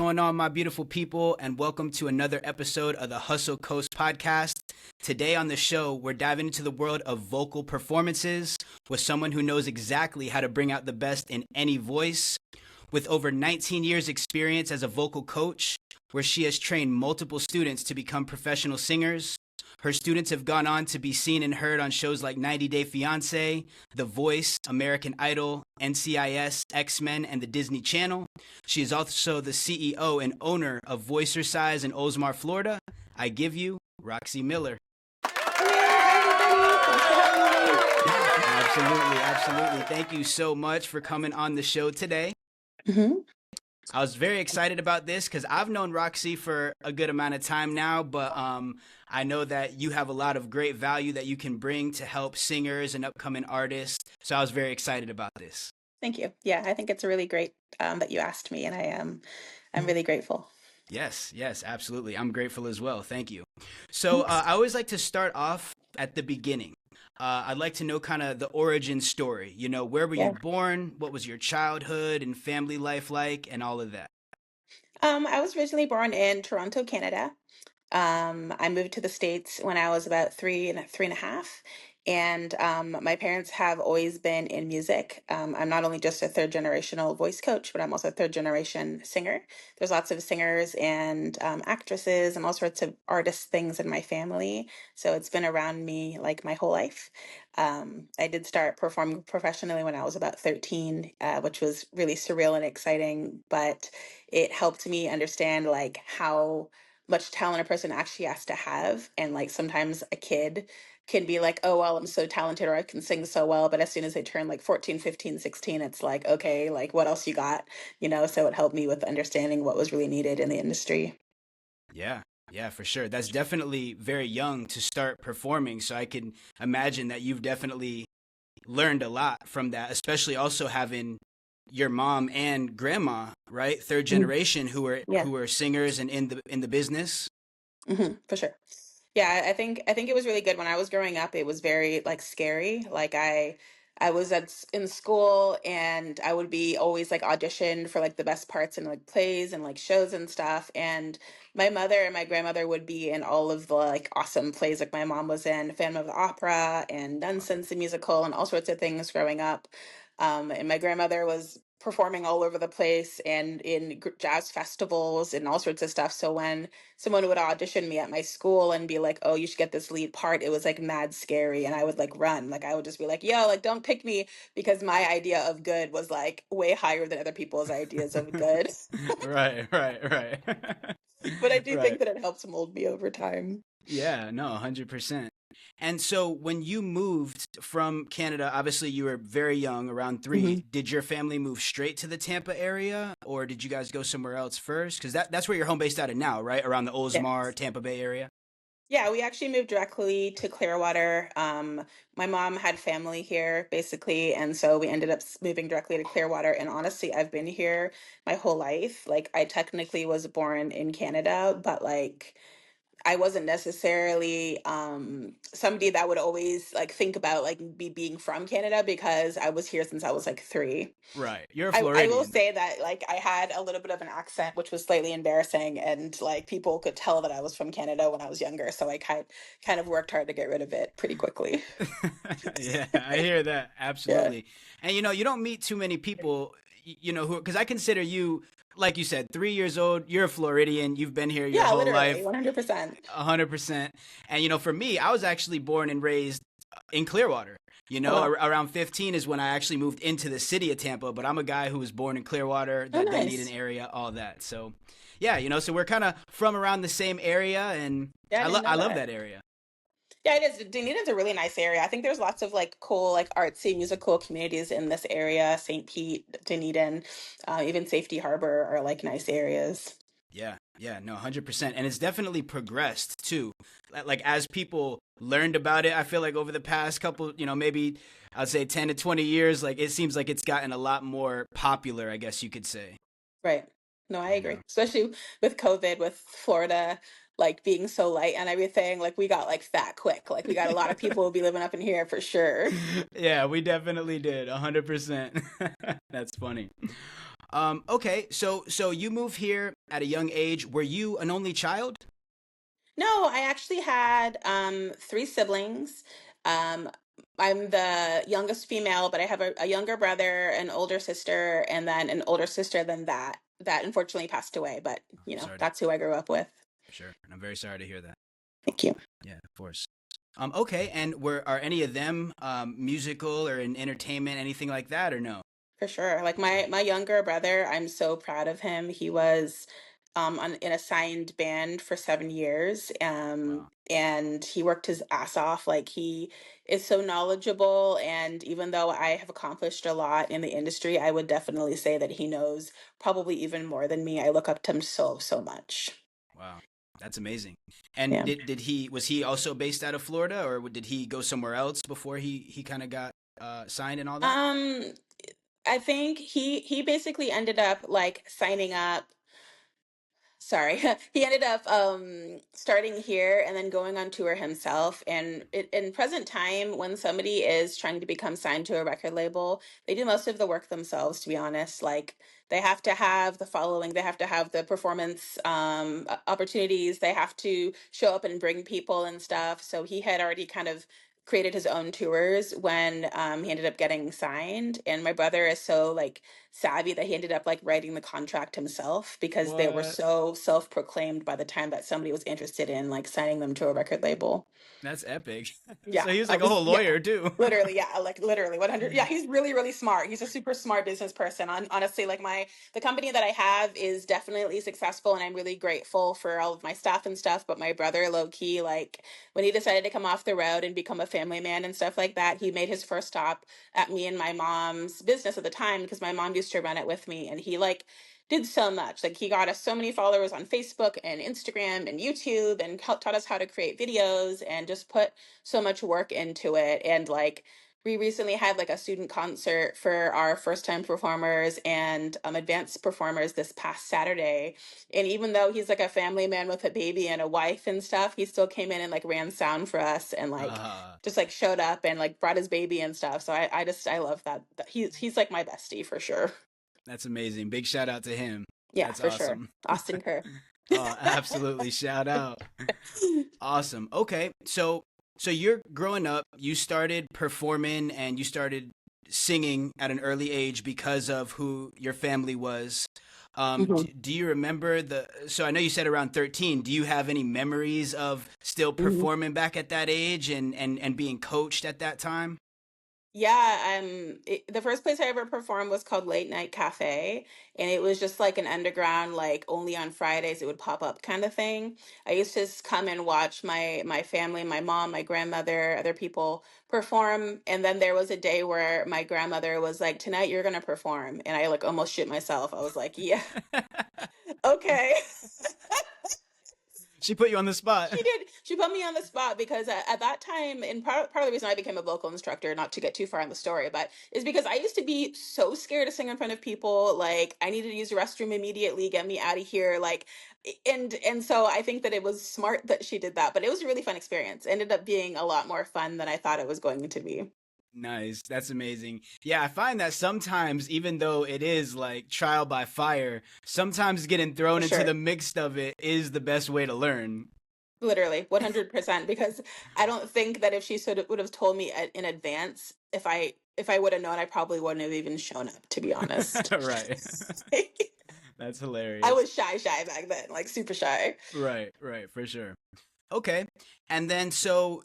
going on, my beautiful people, and welcome to another episode of the Hustle Coast podcast. Today on the show, we're diving into the world of vocal performances with someone who knows exactly how to bring out the best in any voice. With over 19 years experience as a vocal coach, where she has trained multiple students to become professional singers. Her students have gone on to be seen and heard on shows like 90 Day Fiancé, The Voice, American Idol, NCIS, X-Men, and the Disney Channel. She is also the CEO and owner of Voicercise in Oldsmar, Florida. I give you Roxy Miller. Absolutely. Thank you so much for coming on the show today. Mm-hmm. I was very excited about this because I've known Roxy for a good amount of time now, but I know that you have a lot of great value that you can bring to help singers and upcoming artists. So I was very excited about this. Thank you. Yeah, I think it's really great that you asked me, and I'm really grateful. Yes, absolutely. I'm grateful as well. Thank you. So I always like to start off at the beginning. I'd like to know kind of the origin story. You know, where were you born? What was your childhood and family life like, and all of that? I was originally born in Toronto, Canada. I moved to the States when I was about three and a half. And my parents have always been in music. I'm not only just a third generational voice coach, but I'm also a third generation singer. There's lots of singers and actresses and all sorts of artist things in my family. So it's been around me like my whole life. I did start performing professionally when I was about 13, which was really surreal and exciting, but it helped me understand like how much talent a person actually has to have. And like sometimes a kid can be like, oh, well, I'm so talented or I can sing so well. But as soon as they turn like 14, 15, 16, it's like, okay, like what else you got? You know, so it helped me with understanding what was really needed in the industry. Yeah, for sure. That's definitely very young to start performing. So I can imagine that you've definitely learned a lot from that, especially also having your mom and grandma, right? Third generation who were singers and in the business. For sure. Yeah, I think it was really good when I was growing up. It was very like scary. Like I was in school and I would be always like auditioned for like the best parts in like plays and like shows and stuff. And my mother and my grandmother would be in all of the like awesome plays. Like my mom was in Phantom of the Opera and Nonsense the Musical and all sorts of things growing up. And my grandmother was performing all over the place and in jazz festivals and all sorts of stuff. So when someone would audition me at my school and be like, oh, you should get this lead part, it was like mad scary. And I would like run. Like I would just be like, yo, like don't pick me, because my idea of good was like way higher than other people's ideas of good. Right. But I do think Right. that it helps mold me over time. Yeah, no, 100%. And so when you moved from Canada, obviously you were very young, around 3. Did your family move straight to the Tampa area, or did you guys go somewhere else first? Because that's where you're home based out of now, right? Around the Oldsmar, Yes. Tampa Bay area? Yeah, we actually moved directly to Clearwater. My mom had family here, basically, and so we ended up moving directly to Clearwater. And honestly, I've been here my whole life. Like, I technically was born in Canada, but like, I wasn't necessarily somebody that would always like think about like me being from Canada because I was here since I was like 3. Right. You're a I will Floridian. say that like I had a little bit of an accent, which was slightly embarrassing, and like people could tell that I was from Canada when I was younger. So I kind of worked hard to get rid of it pretty quickly. Yeah, I hear that. Yeah. Absolutely. And you don't meet too many people, who, because I consider you, like you said, 3 years old, you're a Floridian, you've been here your Yeah, whole literally, life, 100%. 100%. And for me, I was actually born and raised in Clearwater. Oh, wow. Around 15 is when I actually moved into the city of Tampa, but I'm a guy who was born in Clearwater, Oh, the Dunedin nice. area, all that. So, yeah, so we're kind of from around the same area, and Yeah, I didn't I know love that. that area. Yeah, it is. Dunedin's a really nice area. I think there's lots of like cool, like artsy musical communities in this area. St. Pete, Dunedin, even Safety Harbor are like nice areas. Yeah, no, 100%. And it's definitely progressed too. Like as people learned about it, I feel like over the past couple, maybe I'd say 10 to 20 years, like it seems like it's gotten a lot more popular, I guess you could say. Right. No, I You agree. know. Especially with COVID, with Florida like being so light and everything, like we got like fat quick. Like we got a lot of people will be living up in here for sure. Yeah, we definitely did, 100%. That's funny. Okay, so you moved here at a young age. Were you an only child? No, I actually had three siblings. Um, I'm the youngest female, but I have a younger brother, an older sister, and then an older sister than that. That unfortunately passed away, but I'm sorry to, that's who I grew up with. for sure, and I'm very sorry to hear that. Thank you. Yeah, of course. Okay, and are any of them musical or in entertainment, anything like that, or no? For sure. Like my younger brother, I'm so proud of him. He was in a signed band for 7 years. Wow. And he worked his ass off. Like he is so knowledgeable. And even though I have accomplished a lot in the industry, I would definitely say that he knows probably even more than me. I look up to him so, so much. Wow, that's amazing. And Yeah. did he was he also based out of Florida, or did he go somewhere else before he kind of got signed and all that? Um, I think he basically ended up like signing up. Sorry. He ended up starting here and then going on tour himself. And in present time, when somebody is trying to become signed to a record label, they do most of the work themselves, to be honest. Like they have to have the following, they have to have the performance opportunities, they have to show up and bring people and stuff. So he had already kind of created his own tours when he ended up getting signed. And my brother is so like savvy that he ended up like writing the contract himself because they were What? so self-proclaimed by the time that somebody was interested in like signing them to a record label. That's epic. Yeah, So he was I like a was whole yeah. lawyer too. Literally, yeah, like literally 100. Yeah, he's really, really smart. He's a super smart business person. Honestly, like the company that I have is definitely successful, and I'm really grateful for all of my staff and stuff. But my brother, low key, like when he decided to come off the road and become a family man and stuff like that, he made his first stop at me and my mom's business at the time because my mom used to run it with me, and he like did so much. Like he got us so many followers on Facebook and Instagram and YouTube, and taught us how to create videos and just put so much work into it. And like we recently had like a student concert for our first time performers and advanced performers this past Saturday. And even though he's like a family man with a baby and a wife and stuff, he still came in and like ran sound for us and like Uh, just like showed up and like brought his baby and stuff. So I love that he's like my bestie for sure. that's amazing. Big shout out to him. Yeah, That's for sure. awesome. Austin Kerr. Oh, absolutely. Shout out. Awesome. Okay. So you're growing up, you started performing and you started singing at an early age because of who your family was. Mhm, Do you remember so I know you said around 13. Do you have any memories of still mhm. performing back at that age and being coached at that time? Yeah, the first place I ever performed was called Late Night Cafe, and it was just like an underground, like only on Fridays it would pop up kind of thing. I used to just come and watch my family, my mom, my grandmother, other people perform, and then there was a day where my grandmother was like, "Tonight you're gonna perform," and I like almost shit myself. I was like, "Yeah, okay." She put you on the spot. She did. She put me on the spot because at that time, and part of the reason I became a vocal instructor, not to get too far in the story, but is because I used to be so scared to sing in front of people. Like I needed to use the restroom immediately, get me out of here. Like, and so I think that it was smart that she did that. But it was a really fun experience. It ended up being a lot more fun than I thought it was going to be. Nice. That's amazing. Yeah, I find that sometimes, even though it is like trial by fire, sometimes getting For thrown into the sure. mix of it is the best way to learn. Literally, 100%. Because I don't think that if she would have told me in advance, if I would have known, I probably wouldn't have even shown up, to be honest. Right. That's I hilarious. was shy back then, like super shy. Right, right, for sure. Okay. And then so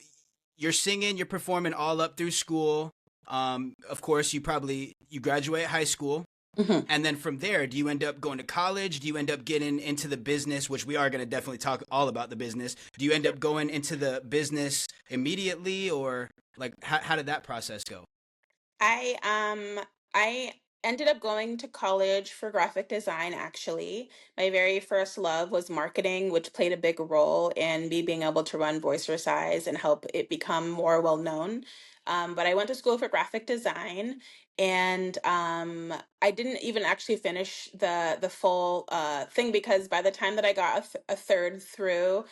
you're singing, you're performing all up through school. Of course, you graduate high school. Mhm. And then from there, do you end up going to college? Do you end up getting into the business, which we are going to definitely talk all about the business? Do you end up going into the business immediately, or like how did that process go? I ended up going to college for graphic design actually. My very first love was marketing, which played a big role in me being able to run Voicercise and help it become more well known. But I went to school for graphic design and I didn't even actually finish the full thing because by the time that I got a third through,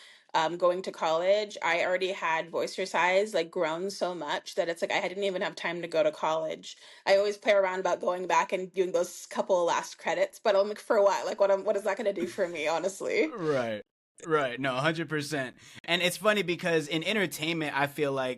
going to college, I already had Voicercise like grown so much that it's like I didn't even have time to go to college. I always play around about going back and doing those couple of last credits, but I'm like, for what? Like, what is that going to do for me, honestly? Right. Right. No, 100%. And it's funny because in entertainment, I feel like,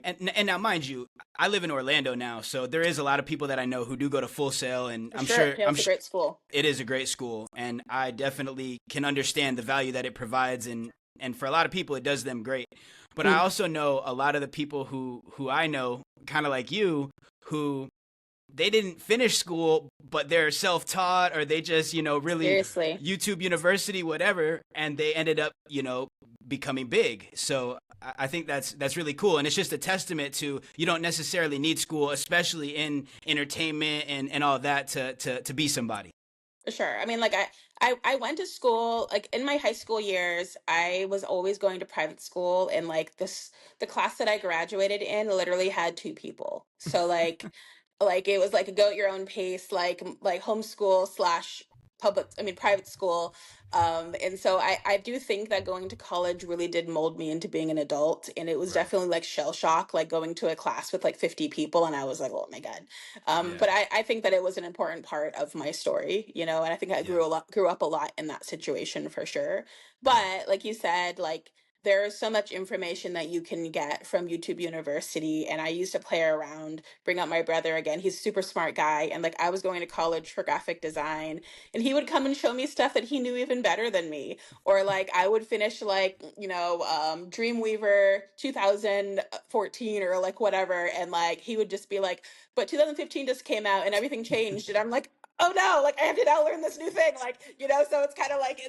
and now mind you, I live in Orlando now, so there is a lot of people that I know who do go to Full Sail, and For sure. Yeah, it's a great school. it is a great school, and I definitely can understand the value that it provides, and for a lot of people, it does them great. But I Mm, also know a lot of the people who I know, kind of like you, who they didn't finish school, but they're self-taught, or they just, really seriously. YouTube University, whatever, and they ended up, becoming big. So I think that's really cool, and it's just a testament to you don't necessarily need school, especially in entertainment and all of that, to be somebody. For sure. I mean, like I went to school, like in my high school years, I was always going to private school, and like the class that I graduated in literally had two people. So like it was like a go at your own pace, like homeschool slash public, I mean private school. And so I do think that going to college really did mold me into being an adult, and it was Right. definitely like shell shock, like going to a class with like 50 people, and I was like, oh my God. Yeah. But I think that it was an important part of my story, and I think I Yeah. grew up a lot in that situation for sure. Yeah. But like you said, like there's so much information that you can get from YouTube University. And I used to play around, bring up my brother again. He's a super smart guy. And like I was going to college for graphic design, and he would come and show me stuff that he knew even better than me. Or like I would finish like, Dreamweaver 2014 or like whatever. And like he would just be like, but 2015 just came out and everything changed. And I'm like, oh no, like I have to now learn this new thing. Like, so it's kind of like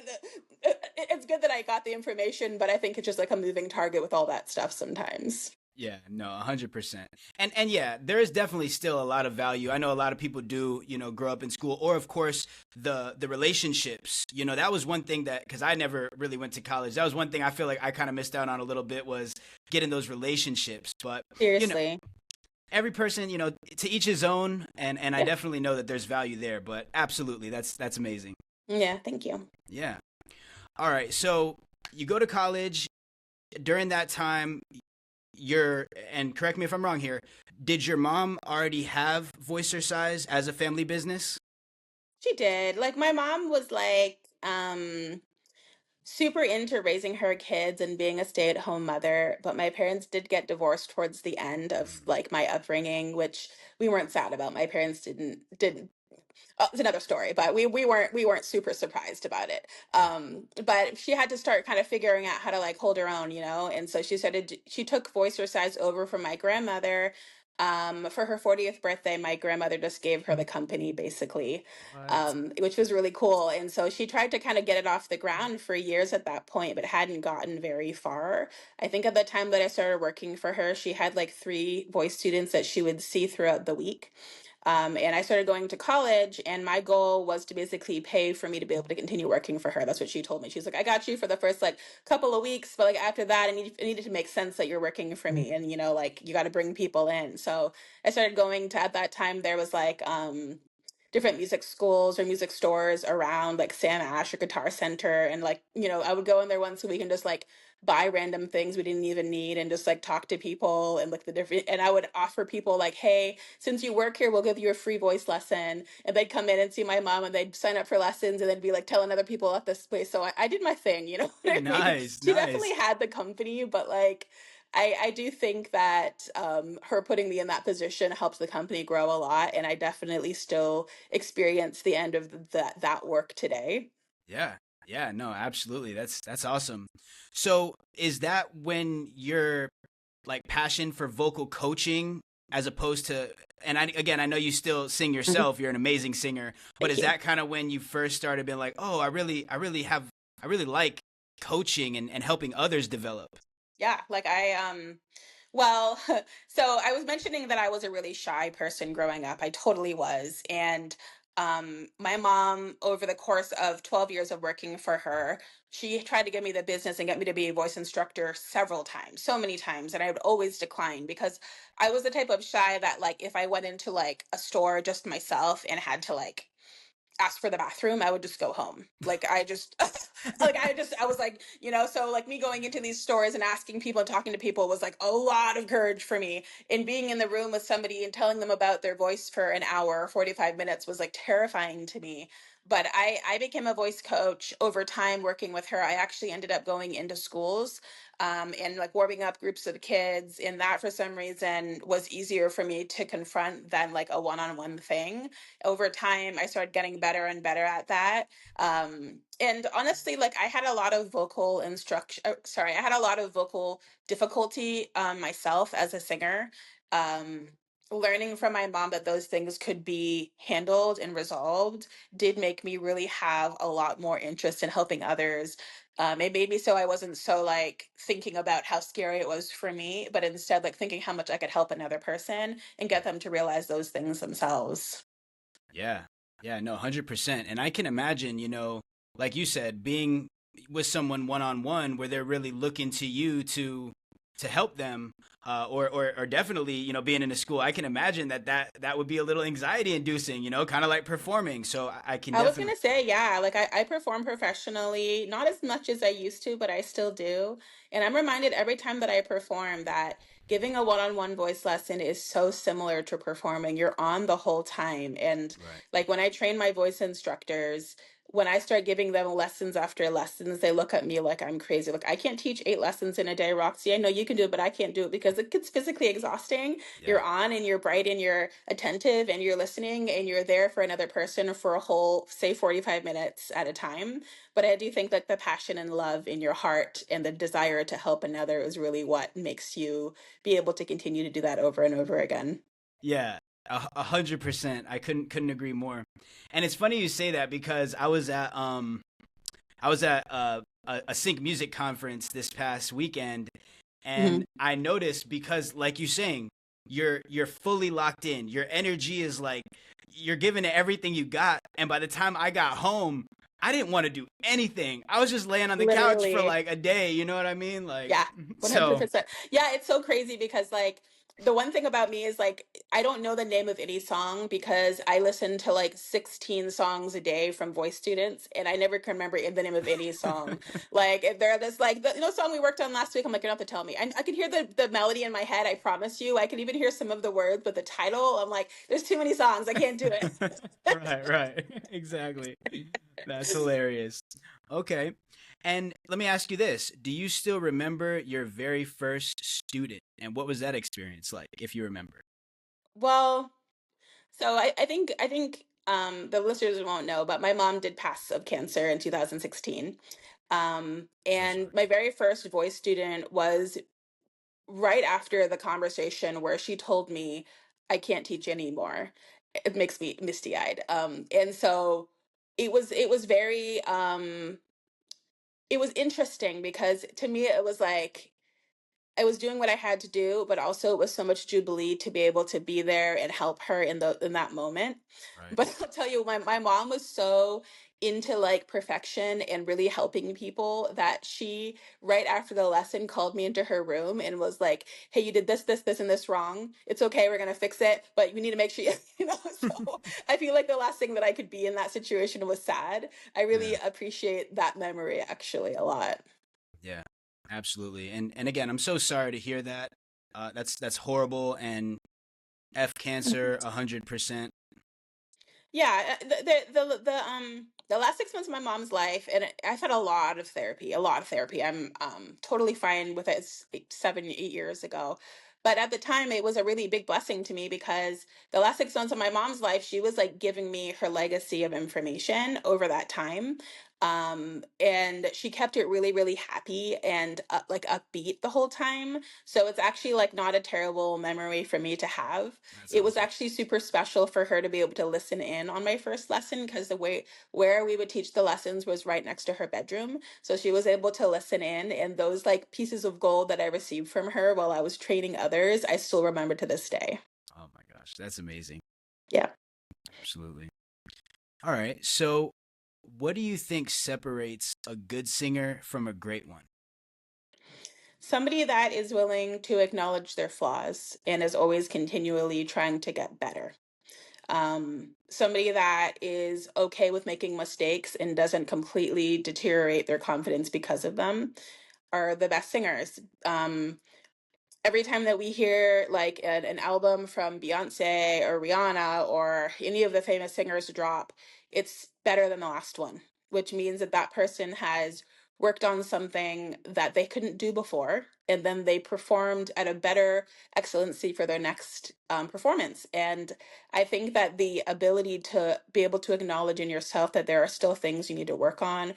it's good that I got the information, but I think it's just like a moving target with all that stuff sometimes. Yeah, no, 100%. And yeah, there is definitely still a lot of value. I know a lot of people do, grow up in school, or of course the relationships. That was one thing that, because I never really went to college. That was one thing I feel like I kind of missed out on a little bit, was getting those relationships. But you know, Seriously. every person, to each his own, and I Yeah. definitely know that there's value there. But absolutely, that's amazing. Yeah. Thank you. Yeah. All right, so you go to college. During that time, and correct me if I'm wrong here, did your mom already have Voicercise as a family business? She did. Like my mom was like, super into raising her kids and being a stay-at-home mother, but my parents did get divorced towards the end of Mm. like my upbringing, which we weren't sad about. My parents didn't it's another story, but we weren't super surprised about it. But she had to start kind of figuring out how to like hold her own, and so she took Voicercise over from my grandmother. For her 40th birthday, my grandmother just gave her the company basically, What? which was really cool. And so she tried to kind of get it off the ground for years at that point, but hadn't gotten very far. I think at the time that I started working for her, she had like three voice students that she would see throughout the week. And I started going to college, and my goal was to basically pay for me to be able to continue working for her. That's what she told me. She's like, I got you for the first like couple of weeks, but like after that, it needed to make sense that you're working for me, and like you got to bring people in. So I started going to, at that time there was like different music schools or music stores around like Sam Ash or Guitar Center, and like I would go in there once a week and just like buy random things we didn't even need and just like talk to people and like the different, and I would offer people like, hey, since you work here, we'll give you a free voice lesson. And they'd come in and see my mom, and they'd sign up for lessons, and then be like telling other people at this place. So I did my thing, you know what I mean? Nice, She definitely nice. had the company, but like I do think that her putting me in that position helps the company grow a lot, and I definitely still experience the end of that work today. Yeah. Yeah, no, absolutely. That's awesome. So, is that when your like passion for vocal coaching, as opposed to, and again, I know you still sing Mhm. yourself, you're an amazing singer, but Thank is you. that kind of when you first started being like, "Oh, I really like coaching and helping others develop?" Yeah, like well, so I was mentioning that I was a really shy person growing up. I totally was. And my mom, over the course of 12 years of working for her, she tried to give me the business and get me to be a voice instructor several times, so many times, and I would always decline because I was the type of shy that like if I went into like a store just myself and had to like ask for the bathroom, I would just go home. Like I just like I was like, so like me going into these stores and asking people and talking to people was like a lot of courage for me. And being in the room with somebody and telling them about their voice for an hour or 45 minutes was like terrifying to me. But I became a voice coach over time working with her. I actually ended up going into schools and like warming up groups of kids. And that for some reason was easier for me to confront than like a one-on-one thing. Over time I started getting better and better at that. And honestly, like I had a lot of vocal instruction sorry, I had a lot of vocal difficulty myself as a singer. um Learning from my mom that those things could be handled and resolved did make me really have a lot more interest in helping others. It made me so I wasn't so like thinking about how scary it was for me, but instead like thinking how much I could help another person and get them to realize those things themselves. Yeah. Yeah, no, 100%. And I can imagine, like you said, being with someone one on one where they're really looking to you to help them, or definitely, being in a school. I can imagine that would be a little anxiety inducing, kind of like performing. So I can I was definitely. gonna say, yeah, like I perform professionally, not as much as I used to, but I still do. And I'm reminded every time that I perform that giving a one-on-one voice lesson is so similar to performing. You're on the whole time. And Right. like when I train my voice instructors, when I start giving them lessons after lessons, they look at me like I'm crazy. Like, I can't teach 8 lessons in a day, Roxy. I know you can do it, but I can't do it because it gets physically exhausting. Yeah. You're on and you're bright and you're attentive and you're listening and you're there for another person for a whole, say, 45 minutes at a time. But I do think that the passion and love in your heart and the desire to help another is really what makes you be able to continue to do that over and over again. Yeah, 100%. I couldn't agree more. And it's funny you say that because I was at a sync music conference this past weekend, and Mhm. I noticed because, like you saying, you're fully locked in. Your energy is like you're giving it everything you got. And by the time I got home, I didn't want to do anything. I was just laying on the couch for Literally. like a day. You know what I mean? Like, Yeah, so 100%. Yeah, it's so crazy because like the one thing about me is like I don't know the name of any song because I listen to like 16 songs a day from voice students and I never can remember the name of any song. Like if they're this like the song we worked on last week, I'm like, you don't have to tell me. I can hear the melody in my head, I promise you. I can even hear some of the words, but the title, I'm like, there's too many songs. I can't do it. right, right, exactly. That's hilarious. Okay. And let me ask you this. Do you still remember your very first student? And what was that experience like, if you remember? Well, so I think the listeners won't know, but my mom did pass of cancer in 2016. So And sorry. my very first voice student was right after the conversation where she told me I can't teach anymore. It makes me misty eyed. And so it was very it was interesting because to me it was like I was doing what I had to do, but also it was so much jubilee to be able to be there and help her in that moment. Right. But I'll tell you, my mom was so into like perfection and really helping people that she right after the lesson called me into her room and was like, "Hey, you did this, and this wrong. It's okay, we're gonna fix it, but you need to make sure So I feel like the last thing that I could be in that situation was sad. I really Yeah. appreciate that memory actually a lot. Yeah. Absolutely. And again, I'm so sorry to hear that. That's horrible and F cancer 100%. Yeah, the last 6 months of my mom's life, and I've had a lot of therapy. I'm totally fine with it. It's like 7, 8 years ago, but at the time, it was a really big blessing to me because the last 6 months of my mom's life, she was like giving me her legacy of information over that time. And she kept it really, really happy and like upbeat the whole time. So it's actually like not a terrible memory for me to have. That's It was awesome. actually super special for her to be able to listen in on my first lesson because the way where we would teach the lessons was right next to her bedroom. So she was able to listen in, and those like pieces of gold that I received from her while I was training others, I still remember to this day. Oh my gosh, that's amazing. Yeah. Absolutely. All right. So, what do you think separates a good singer from a great one? Somebody that is willing to acknowledge their flaws and is always continually trying to get better. somebody that is okay with making mistakes and doesn't completely deteriorate their confidence because of them are the best singers. Every time that we hear like an album from Beyonce or Rihanna or any of the famous singers drop, it's better than the last one, which means that that person has worked on something that they couldn't do before, and then they performed at a better excellency for their next performance. And I think that the ability to be able to acknowledge in yourself that there are still things you need to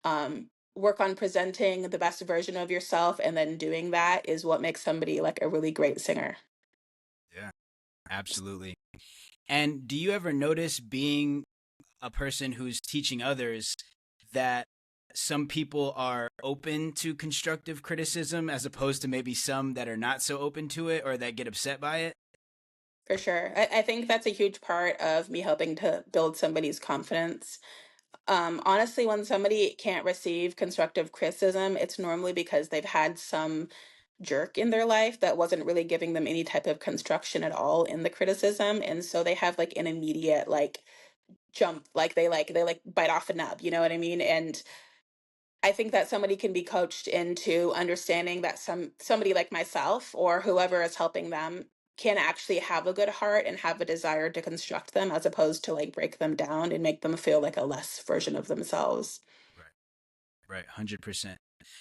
um, work on presenting the best version of yourself, and then doing that is what makes somebody like a really great singer. Yeah, absolutely. And do you ever notice, being a person who's teaching others, that some people are open to constructive criticism as opposed to maybe some that are not so open to it or that get upset by it? For sure. I think that's a huge part of me helping to build somebody's confidence. Honestly, when somebody can't receive constructive criticism, it's normally because they've had some jerk in their life that wasn't really giving them any type of construction at all in the criticism. And so they have like an immediate like jump, like they bite off a nub, you know what I mean? And I think that somebody can be coached into understanding that somebody like myself or whoever is helping them can actually have a good heart and have a desire to construct them, as opposed to like break them down and make them feel like a less version of themselves. Right, right, 100%.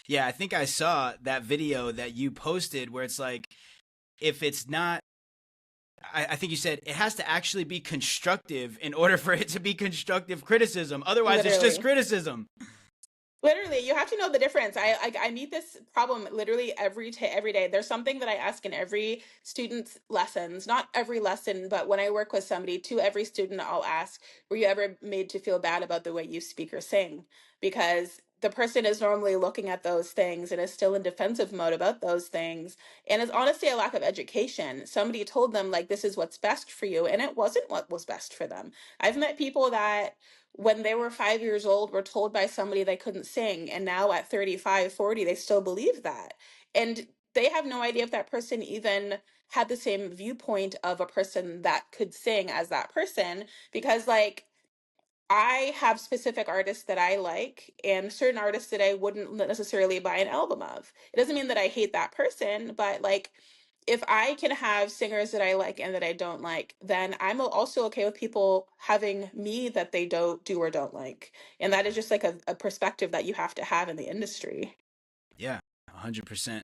Yeah, I think I saw that video that you posted where it's like, if it's not, I think you said it has to actually be constructive in order for it to be constructive criticism. Otherwise, it's just Literally. criticism. Literally, you have to know the difference. I meet this problem literally every day. There's something that I ask in every student's lessons, not every lesson, but when I work with somebody, to every student, I'll ask, were you ever made to feel bad about the way you speak or sing? Because the person is normally looking at those things and is still in defensive mode about those things. And it's honestly a lack of education. Somebody told them, like, this is what's best for you, and it wasn't what was best for them. I've met people that when they were 5 years old were told by somebody they couldn't sing, and now at 35, 40, they still believe that. And they have no idea if that person even had the same viewpoint of a person that could sing as that person, because like I have specific artists that I like and certain artists that I wouldn't necessarily buy an album of. It doesn't mean that I hate that person, but like if I can have singers that I like and that I don't like, then I'm also okay with people having me that they don't do or don't like. And that is just like a perspective that you have to have in the industry. Yeah, 100%.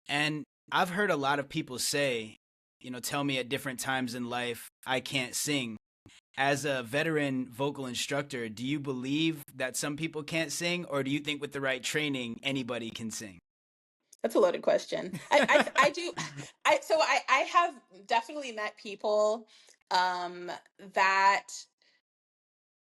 And I've heard a lot of people say, tell me at different times in life, I can't sing. As a veteran vocal instructor, do you believe that some people can't sing, or do you think with the right training, anybody can sing? That's a loaded question. I do. I have definitely met people that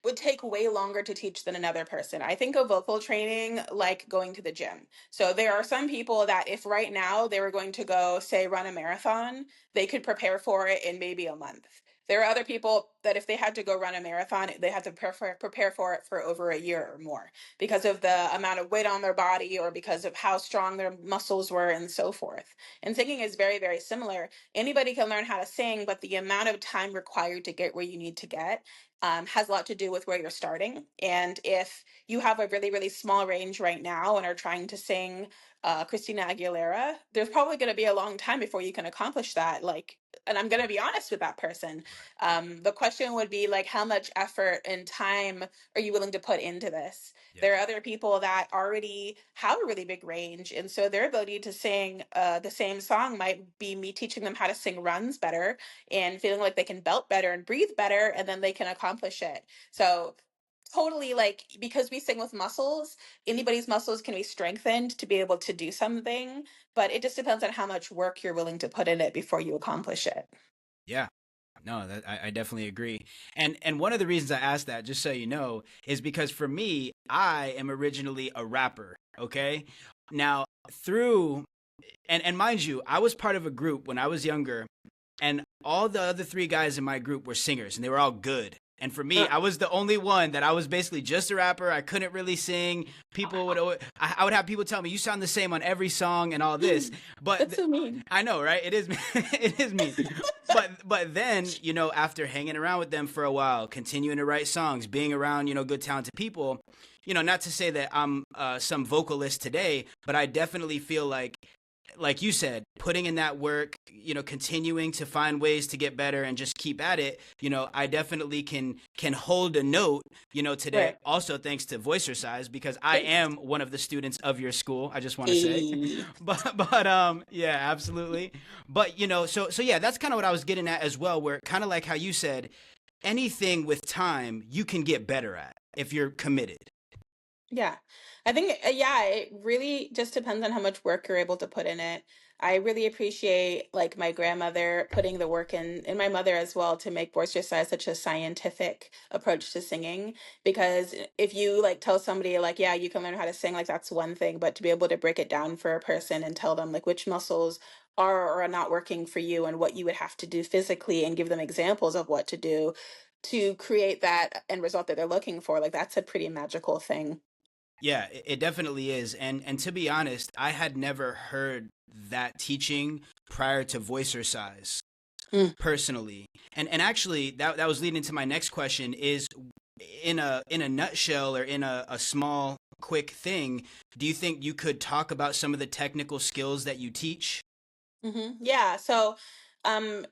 would take way longer to teach than another person. I think of vocal training like going to the gym. So there are some people that if right now they were going to go, say, run a marathon, they could prepare for it in maybe a month. There are other people that if they had to go run a marathon, they had to prepare for it for over a year or more because of the amount of weight on their body or because of how strong their muscles were and so forth. And singing is very, very similar. Anybody can learn how to sing, but the amount of time required to get where you need to get has a lot to do with where you're starting. And if you have a really, really small range right now and are trying to sing Christina Aguilera, there's probably going to be a long time before you can accomplish that. Like, and I'm going to be honest with that person. The question would be like, how much effort and time are you willing to put into this? Yeah. There are other people that already have a really big range. And so their ability to sing the same song might be me teaching them how to sing runs better and feeling like they can belt better and breathe better, and then they can accomplish it. So totally, like, because we sing with muscles, anybody's muscles can be strengthened to be able to do something, but it just depends on how much work you're willing to put in it before you accomplish it. Yeah. No, I definitely agree. And one of the reasons I asked that, just so you know, is because for me, I am originally a rapper, okay? Now, through and mind you, I was part of a group when I was younger, and all the other three guys in my group were singers, and they were all good. And for me, Uh, I was the only one that I was basically just a rapper. I couldn't really sing. People would always, I would have people tell me, "You sound the same on every song," and all this. But that's so mean. I know, right? It is it is me. But then, after hanging around with them for a while, continuing to write songs, being around, good talented people, not to say that I'm some vocalist today, but I definitely feel like you said, putting in that work, continuing to find ways to get better and just keep at it, I definitely can hold a note, today. Right. Also, thanks to Voicercise, because I Thanks. am one of the students of your school. I just want to say, Eh. but yeah, absolutely. But so yeah, that's kind of what I was getting at as well. Where kind of like how you said, anything with time you can get better at if you're committed. Yeah. I think, yeah, it really just depends on how much work you're able to put in it. I really appreciate like my grandmother putting the work in, and my mother as well, to make Voicercise such a scientific approach to singing. Because if you like tell somebody like, yeah, you can learn how to sing, like that's one thing, but to be able to break it down for a person and tell them like which muscles are or are not working for you and what you would have to do physically and give them examples of what to create that end result that they're looking for, like that's a pretty magical thing. Yeah, it definitely is. And to be honest, I had never heard that teaching prior to Voicercise Mm. personally. And actually that was leading to my next question is, in a nutshell, or in a small quick thing, do you think you could talk about some of the technical skills that you teach? Yeah. So,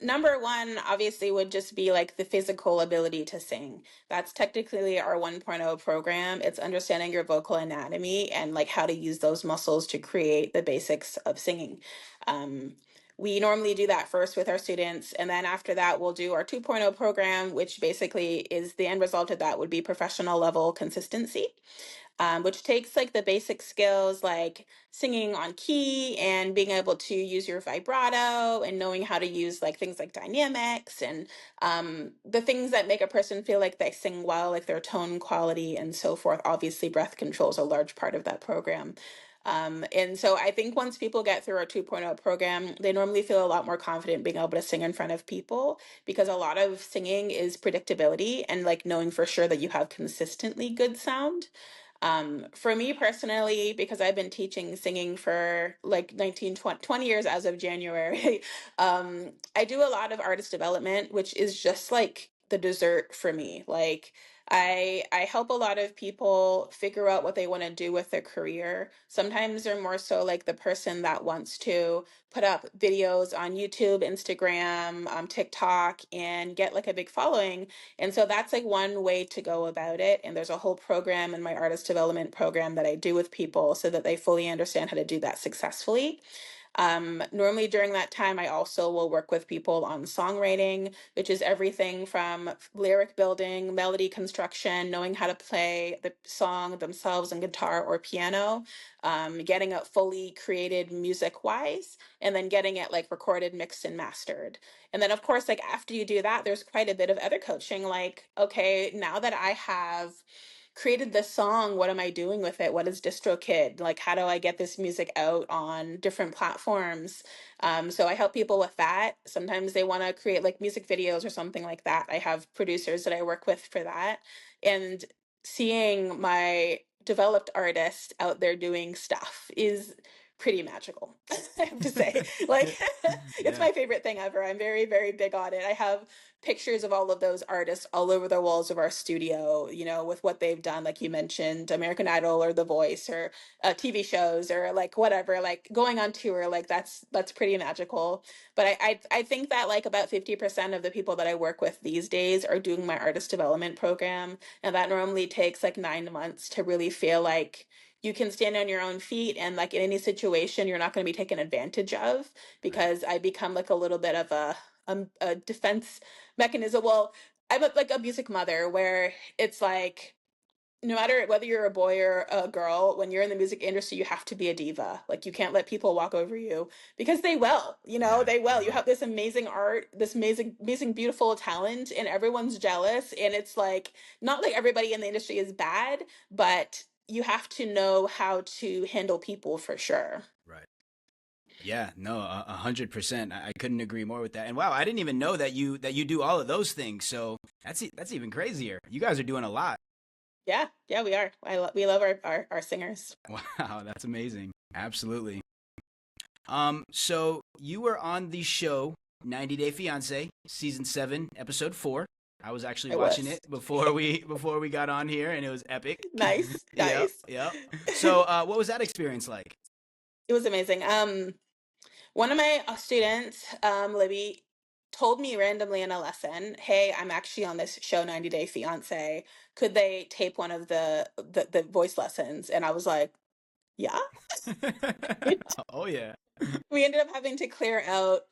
number one obviously would just be like the physical ability to sing. That's technically our 1.0 program. It's understanding your vocal anatomy and like how to use those muscles to create the basics of singing. Um, we normally do that first with our students, and then after that, we'll do our 2.0 program, which basically is the end result of that would be professional level consistency, which takes like the basic skills like singing on key and being able to use your vibrato and knowing how to use like things like dynamics and the things that make a person feel like they sing well, like their tone quality and so forth. Obviously, breath control is a large part of that program. And so I think once people get through our 2.0 program, they normally feel a lot more confident being able to sing in front of people, because a lot of singing is predictability and like knowing for sure that you have consistently good sound. For me personally, because I've been teaching singing for like 19, 20 years as of January, I do a lot of artist development, which is just like the dessert for me. Like I help a lot of people figure out what they want to do with their career. Sometimes they're more so like the person that wants to put up videos on YouTube, Instagram, TikTok, and get like a big following, and so that's like one way to go about it. And there's a whole program in my artist development program that I do with people so that they fully understand how to do that successfully. Normally during that time, I also will work with people on songwriting, which is everything from lyric building, melody construction, knowing how to play the song themselves on guitar or piano, getting it fully created music wise, and then getting it like recorded, mixed, and mastered. And then, of course, like after you do that, there's quite a bit of other coaching. Like, okay, now that I have created this song, what am I doing with it? What is DistroKid? Like, how do I get this music out on different platforms? So I help people with that. Sometimes they want to create like music videos or something like that. I have producers that I work with for that. And seeing my developed artist out there doing stuff is pretty magical. I have to say, like, it's Yeah. my favorite thing ever. I'm very, very big on it. I have pictures of all of those artists all over the walls of our studio, with what they've done, like you mentioned, American Idol or The Voice or TV shows or like whatever, like going on tour, like that's pretty magical. But I think that like about 50% of the people that I work with these days are doing my artist development program, and that normally takes like 9 months to really feel like you can stand on your own feet, and like in any situation you're not going to be taken advantage of, Right. because I become like a little bit of a defense mechanism. Well, I'm like a music mother where it's like no matter whether you're a boy or a girl, when you're in the music industry, you have to be a diva. Like you can't let people walk over you, because they will, Yeah, they they will. You will. have this amazing art, this amazing, amazing, beautiful talent, and everyone's jealous. And it's like, not like everybody in the industry is bad, but you have to know how to handle people for sure. Right. Yeah, no, 100%. I couldn't agree more with that. And wow, I didn't even know that you do all of those things. So that's even crazier. You guys are doing a lot. Yeah, yeah, we are. We love our singers. Wow, that's amazing. Absolutely. So you were on the show 90 Day Fiance, season 7, episode 4. I was actually It watching it was before we got on here, and it was epic. nice, Yep, nice. yep. So, what was that experience like? It was amazing. One of my students, Libby, told me randomly in a lesson, "Hey, I'm actually on this show, 90 Day Fiance. Could they tape one of the voice lessons?" And I was like, "Yeah." Oh yeah. We ended up having to clear out.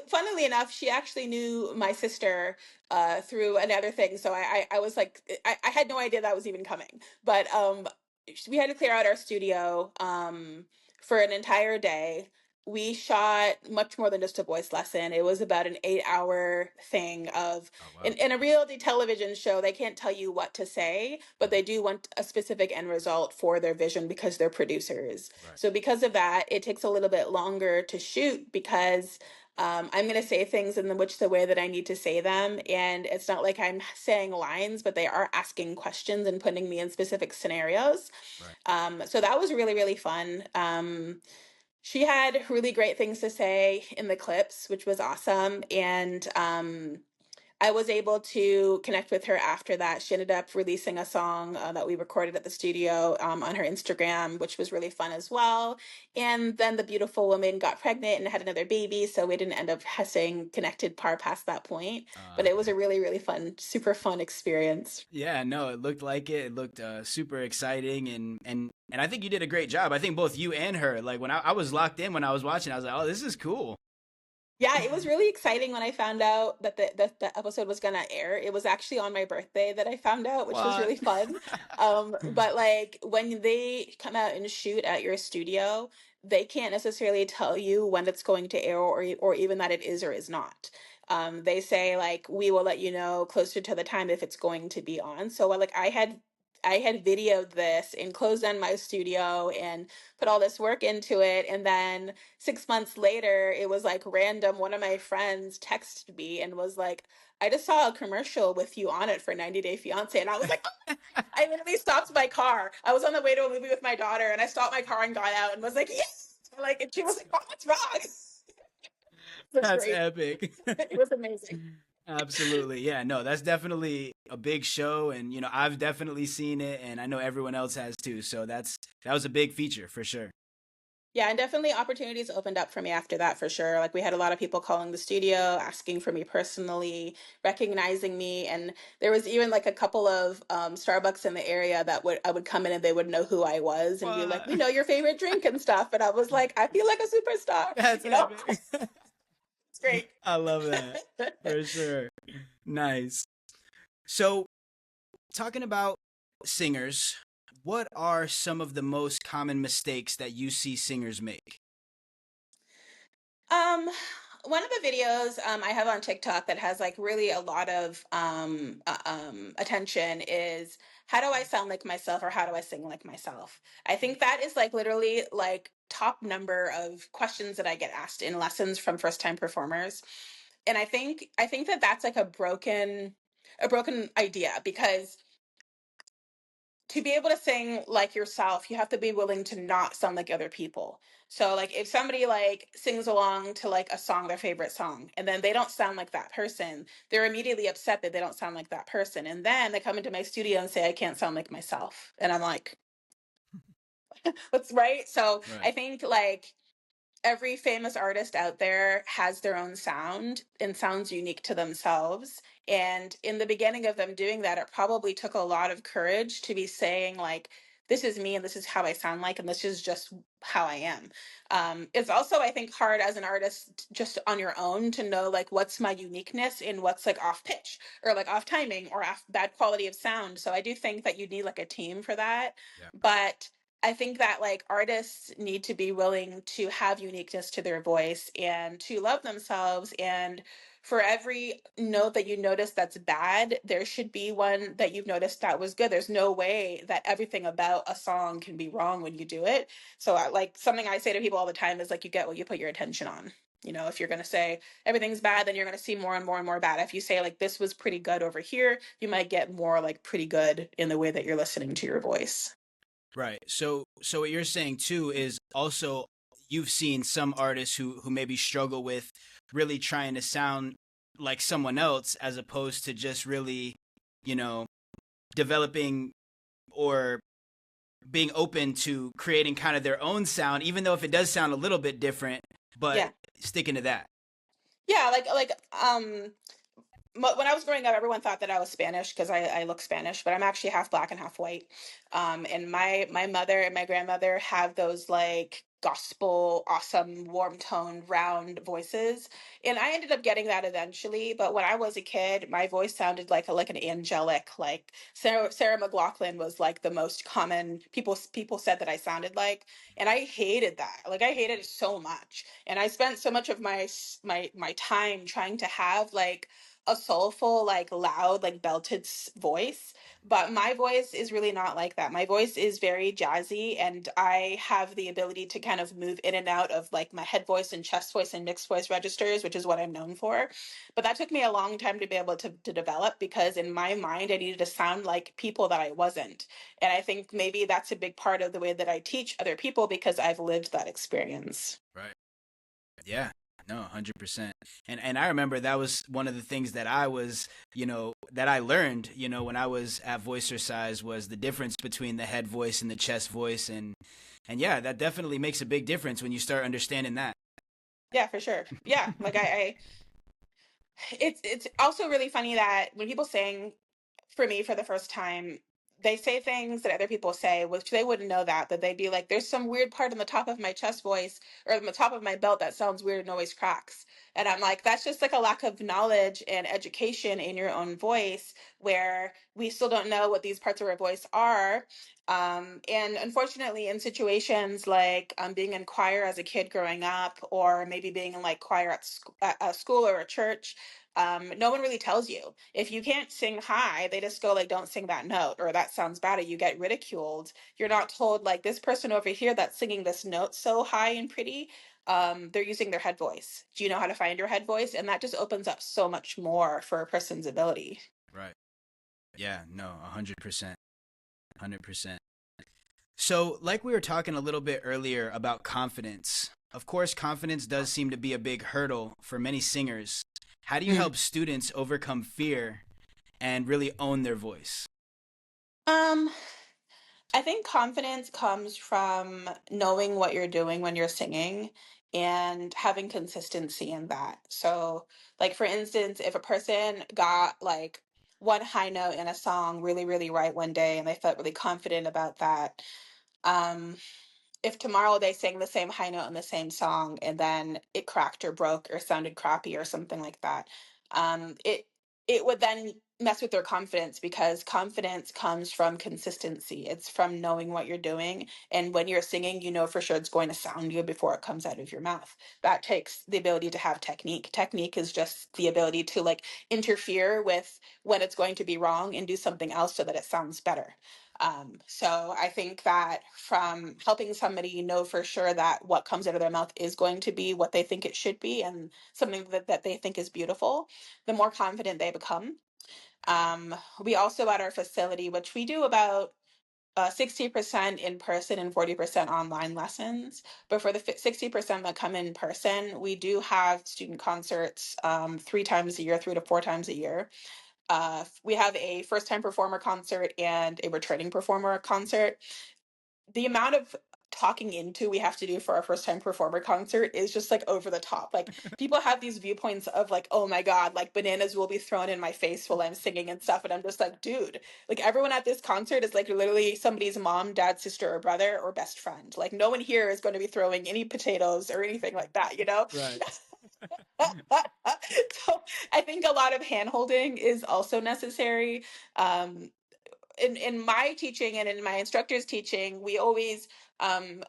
Funnily enough, she actually knew my sister through another thing, so I was like, I had no idea that was even coming. But we had to clear out our studio for an entire day. We shot much more than just a voice lesson. It was about an 8 hour thing of Oh wow. in a reality television show, they can't tell you what to say, but they do want a specific end result for their vision because they're producers. Right. So because of that, it takes a little bit longer to shoot because I'm going to say things in the way that I need to say them, and it's not like I'm saying lines, but they are asking questions and putting me in specific scenarios. Right. So that was really really fun. She had really great things to say in the clips, which was awesome, and I was able to connect with her after that. She ended up releasing a song that we recorded at the studio on her Instagram, which was really fun as well. And then the beautiful woman got pregnant and had another baby, so we didn't end up staying connected far past that point. But it was Okay. a really, really fun, super fun experience. Yeah, no, it looked like it. It looked super exciting, and I think you did a great job. I think both you and her, like when I was locked in when I was watching, I was like, oh, this is cool. Yeah, it was really exciting when I found out that the episode was gonna air. It was actually on my birthday that I found out, which was What? really fun. But like when they come out and shoot at your studio, they can't necessarily tell you when it's going to air or even that it is or is not. They say like we will let you know closer to the time if it's going to be on. So like I had videoed this and closed down my studio and put all this work into it, and then 6 months later, it was like random. One of my friends texted me and was like, "I just saw a commercial with you on it for 90 Day Fiance." And I was like, "Oh." I literally stopped my car. I was on the way to a movie with my daughter, and I stopped my car and got out and was like, "Yes!" Like, and she was like, "Oh, what's wrong?" It was That's great. epic. It was amazing. Absolutely. Yeah, no, that's definitely a big show, and I've definitely seen it, and I know everyone else has too. So that was a big feature for sure. Yeah, and definitely opportunities opened up for me after that for sure. Like we had a lot of people calling the studio, asking for me personally, recognizing me, and there was even like a couple of Starbucks in the area that would I would come in and they would know who I was and be like, "We What? know your favorite drink and stuff." And I was like, "I feel like a superstar," That's you know? epic. It's great. I love that for sure. Nice. So, talking about singers, what are some of the most common mistakes that you see singers make? Um, One of the videos I have on TikTok that has like really a lot of attention is how do I sound like myself or how do I sing like myself? I think that is like literally like top number of questions that I get asked in lessons from first time performers. And I think that that's like a broken idea because to be able to sing like yourself, you have to be willing to not sound like other people. So like if somebody like sings along to like a song, their favorite song, and then they don't sound like that person, they're immediately upset that they don't sound like that person. And then they come into my studio and say, I can't sound like myself. And I'm like, what's right? So Right. I think like every famous artist out there has their own sound and sounds unique to themselves. And in the beginning of them doing that, it probably took a lot of courage to be saying, like, this is me and this is how I sound like, and this is just how I am. It's also, I think, hard as an artist just on your own to know, like, what's my uniqueness and what's like off pitch or like off timing or off bad quality of sound. So I do think that you need like a team for that. Yeah. But I think that like artists need to be willing to have uniqueness to their voice and to love themselves and for every note that you notice that's bad, there should be one that you've noticed that was good. There's no way that everything about a song can be wrong when you do it. So like something I say to people all the time is like, you get what you put your attention on. You know, if you're going to say everything's bad, then you're going to see more and more and more bad. If you say like this was pretty good over here, you might get more like pretty good in the way that you're listening to your voice. Right. So what you're saying too is also you've seen some artists who maybe struggle with really trying to sound like someone else as opposed to just really, you know, developing or being open to creating kind of their own sound, even though if it does sound a little bit different, but Yeah. sticking to that. Yeah, when I was growing up, everyone thought that I was Spanish because I look Spanish, but I'm actually half black and half white. And my mother and my grandmother have those like gospel, awesome, warm tone, round voices, and I ended up getting that eventually. But when I was a kid, my voice sounded like an angelic, like Sarah McLachlan was like the most common people said that I sounded like, and I hated that. Like I hated it so much, and I spent so much of my time trying to have like a soulful, like loud, like belted voice. But my voice is really not like that. My voice is very jazzy, and I have the ability to kind of move in and out of like my head voice and chest voice and mixed voice registers, which is what I'm known for. But that took me a long time to be able to develop because in my mind, I needed to sound like people that I wasn't. And I think maybe that's a big part of the way that I teach other people because I've lived that experience. Right. Yeah. No, 100%. And I remember that was one of the things that I was, that I learned, when I was at Voicercise was the difference between the head voice and the chest voice and yeah, that definitely makes a big difference when you start understanding that. Yeah, for sure. Yeah, like I it's also really funny that when people sing for me for the first time, they say things that other people say, which they wouldn't know that they'd be like, there's some weird part on the top of my chest voice or on the top of my belt that sounds weird and always cracks. And I'm like, that's just like a lack of knowledge and education in your own voice, where we still don't know what these parts of our voice are. And unfortunately, in situations like being in choir as a kid growing up, or maybe being in like choir at a school or a church, no one really tells you. If you can't sing high, they just go like, don't sing that note, or that sounds bad, or you get ridiculed. You're not told like this person over here that's singing this note so high and pretty, they're using their head voice. Do you know how to find your head voice? And that just opens up so much more for a person's ability. Right. Yeah, no, 100%. 100%. So, like we were talking a little bit earlier about confidence. Of course, confidence does seem to be a big hurdle for many singers. How do you Mm. help students overcome fear and really own their voice? Um, I think confidence comes from knowing what you're doing when you're singing and having consistency in that. So, like for instance, if a person got like one high note in a song really, really right one day and they felt really confident about that, um, if tomorrow they sang the same high note in the same song and then it cracked or broke or sounded crappy or something like that, it would then mess with their confidence, because confidence comes from consistency. It's from knowing what you're doing, and when you're singing, you know for sure it's going to sound good before it comes out of your mouth. That takes the ability to have technique. Technique is just the ability to like interfere with when it's going to be wrong and do something else so that it sounds better. So I think that from helping somebody know for sure that what comes out of their mouth is going to be what they think it should be and something that they think is beautiful, the more confident they become. We also at our facility, which we do about 60% in person and 40% online lessons. But for the 60% that come in person, we do have student concerts 3 times a year, 3 to 4 times a year. We have a first time performer concert and a returning performer concert. The amount of talking into we have to do for our first time performer concert is just like over the top. Like people have these viewpoints of like, oh my God, like bananas will be thrown in my face while I'm singing and stuff. And I'm just like, dude, like everyone at this concert is like literally somebody's mom, dad, sister, or brother, or best friend. Like no one here is going to be throwing any potatoes or anything like that, you know? Right. So I think a lot of hand holding is also necessary. Um, in my teaching and in my instructor's teaching, we always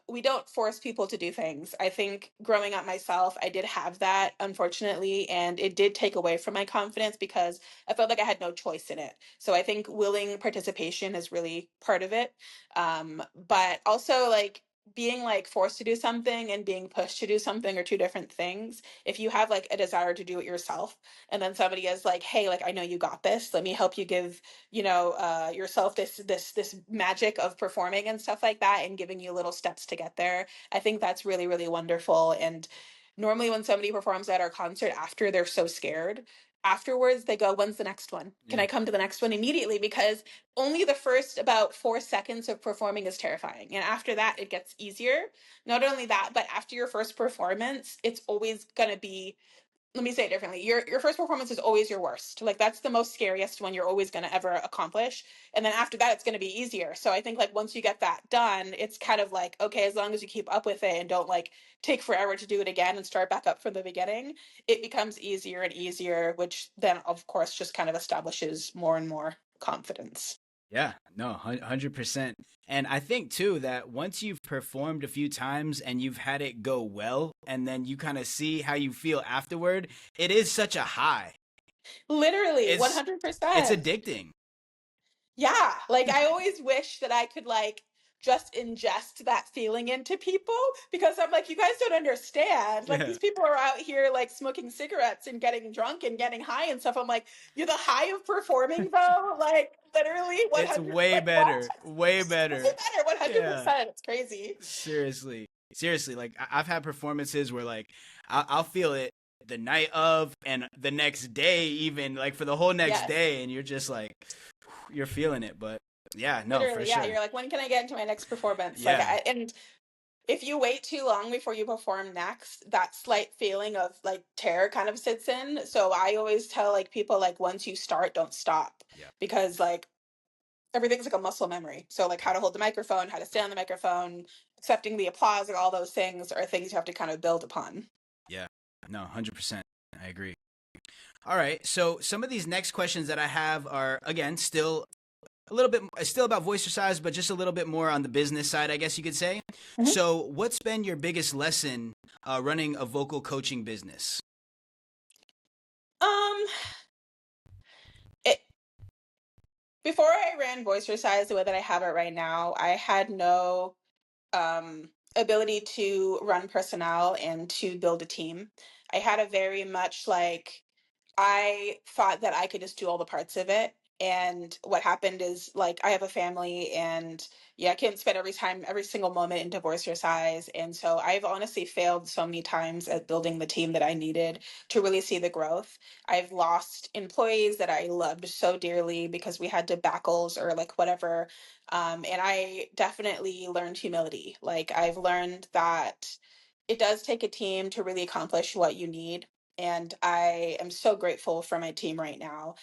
we don't force people to do things. I think growing up myself, I did have that, unfortunately, and it did take away from my confidence because I felt like I had no choice in it. So I think willing participation is really part of it. But also like being like forced to do something and being pushed to do something are two different things. If you have like a desire to do it yourself, and then somebody is like, hey, like I know you got this, let me help you give, yourself this magic of performing and stuff like that, and giving you little steps to get there. I think that's really, really wonderful. And normally when somebody performs at our concert after, they're so scared. Afterwards they go, when's the next one? Can Yeah. I come to the next one immediately? Because only the first about 4 seconds of performing is terrifying, and after that it gets easier. Not only that, but after your first performance, it's always going to be, let me say it differently. Your first performance is always your worst. Like that's the most scariest one you're always going to ever accomplish. And then after that, it's going to be easier. So I think like once you get that done, it's kind of like, okay, as long as you keep up with it and don't like take forever to do it again and start back up from the beginning, it becomes easier and easier, which then of course just kind of establishes more and more confidence. Yeah, no, 100%. And I think too that once you've performed a few times and you've had it go well, and then you kind of see how you feel afterward, it is such a high. Literally, It's it's 100%. addicting. Yeah, like I always wish that I could like just ingest that feeling into people, because I'm like, you guys don't understand. Like Yeah. these people are out here like smoking cigarettes and getting drunk and getting high and stuff. I'm like, you're the high of performing though, like literally It's 100. way Like what? better. Way Way better. better, Yeah. 100%. It's crazy. Seriously. Seriously, like I've had performances where like I'll feel it the night of and the next day, even like for the whole next Yes. day, and you're just like you're feeling it. But yeah, no, for Literally, yeah. sure. You're like, when can I get into my next performance? Like, Yeah. and if you wait too long before you perform next, that slight feeling of like terror kind of sits in. So I always tell like people like once you start, don't stop, Yeah. because like everything's like a muscle memory. So like how to hold the microphone, how to stay on the microphone, accepting the applause, and all those things are things you have to kind of build upon. Yeah. No, 100%. I agree. All right. So some of these next questions that I have are again still a little bit still about Voicercise, but just a little bit more on the business side, I guess you could say. Mhm. So, what's been your biggest lesson running a vocal coaching business? Um, it, before I ran Voicercise the way that I have it right now, I had no ability to run personnel and to build a team. I had a very much like, I thought that I could just do all the parts of it. And what happened is like I have a family, and yeah, I can't spend every single moment into voice your size. And so I've honestly failed so many times at building the team that I needed to really see the growth. I've lost employees that I loved so dearly because we had debacles or like whatever. And I definitely learned humility. Like I've learned that it does take a team to really accomplish what you need. And I am so grateful for my team right now.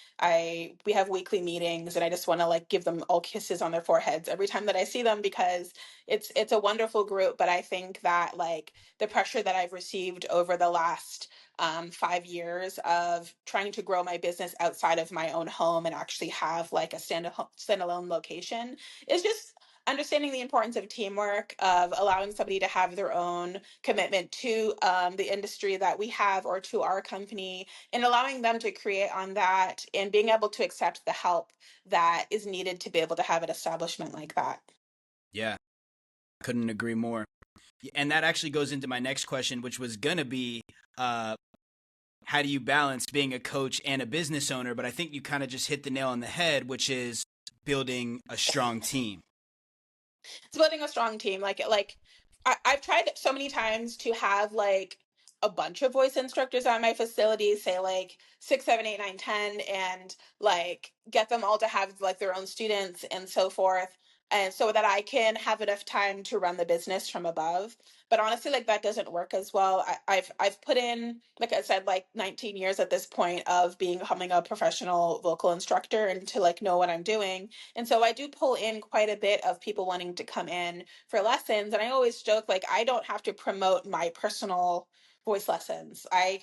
We have weekly meetings, and I just want to like give them all kisses on their foreheads every time that I see them, because it's a wonderful group. But I think that like the pressure that I've received over the last 5 years of trying to grow my business outside of my own home and actually have like a standalone location is just understanding the importance of teamwork, of allowing somebody to have their own commitment to the industry that we have or to our company, and allowing them to create on that and being able to accept the help that is needed to be able to have an establishment like that. Yeah, couldn't agree more. And that actually goes into my next question, which was gonna be, uh, how do you balance being a coach and a business owner? But I think you kind of just hit the nail on the head, which is building a strong team. It's building a strong team. I've tried so many times to have like a bunch of voice instructors at my facility, say like 6, 7, 8, 9, 10, and like get them all to have like their own students and so forth. And so that I can have enough time to run the business from above. But honestly, like that doesn't work as well. I've put in, like I said, like 19 years at this point of becoming a professional vocal instructor and to like know what I'm doing. And so I do pull in quite a bit of people wanting to come in for lessons. And I always joke, like, I don't have to promote my personal voice lessons. I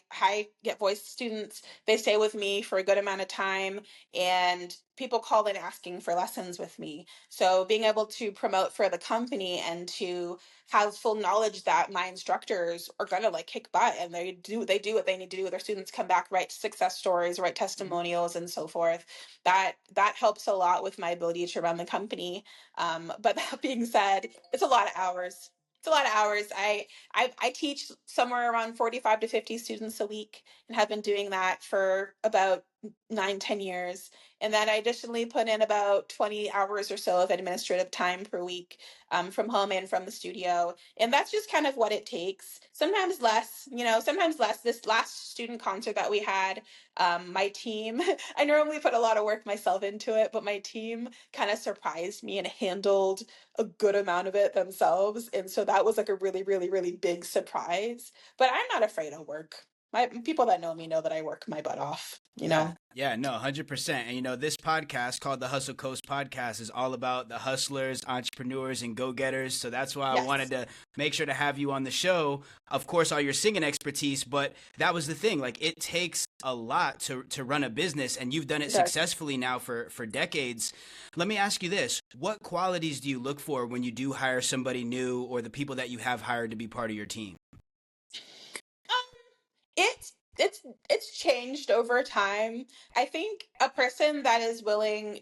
get voice students. They stay with me for a good amount of time, and people call in asking for lessons with me. So being able to promote for the company and to have full knowledge that my instructors are gonna like kick butt, and they do what they need to do. Their students come back, write success stories, write testimonials, and so forth. That helps a lot with my ability to run the company. But that being said, it's a lot of hours. It's a lot of hours. I teach somewhere around 45 to 50 students a week, and have been doing that for about 9, 10 years. And then I additionally put in about 20 hours or so of administrative time per week, from home and from the studio. And that's just kind of what it takes. Sometimes less, sometimes less. This last student concert that we had, my team, I normally put a lot of work myself into it, but my team kind of surprised me and handled a good amount of it themselves. And so that was like a really, really, really big surprise. But I'm not afraid of work. My people that know me know that I work my butt off, Yeah. Yeah, no, 100%. And this podcast called the Hustle Coast Podcast is all about the hustlers, entrepreneurs, and go-getters. So that's why I wanted Yes. to make sure to have you on the show. Of course, all your singing expertise, but that was the thing. Like, it takes a lot to run a business, and you've done it It does. successfully now for decades. Let me ask you this. What qualities do you look for when you do hire somebody new, or the people that you have hired to be part of your team? Um, it's it's it's changed over time. I think a person that is willing,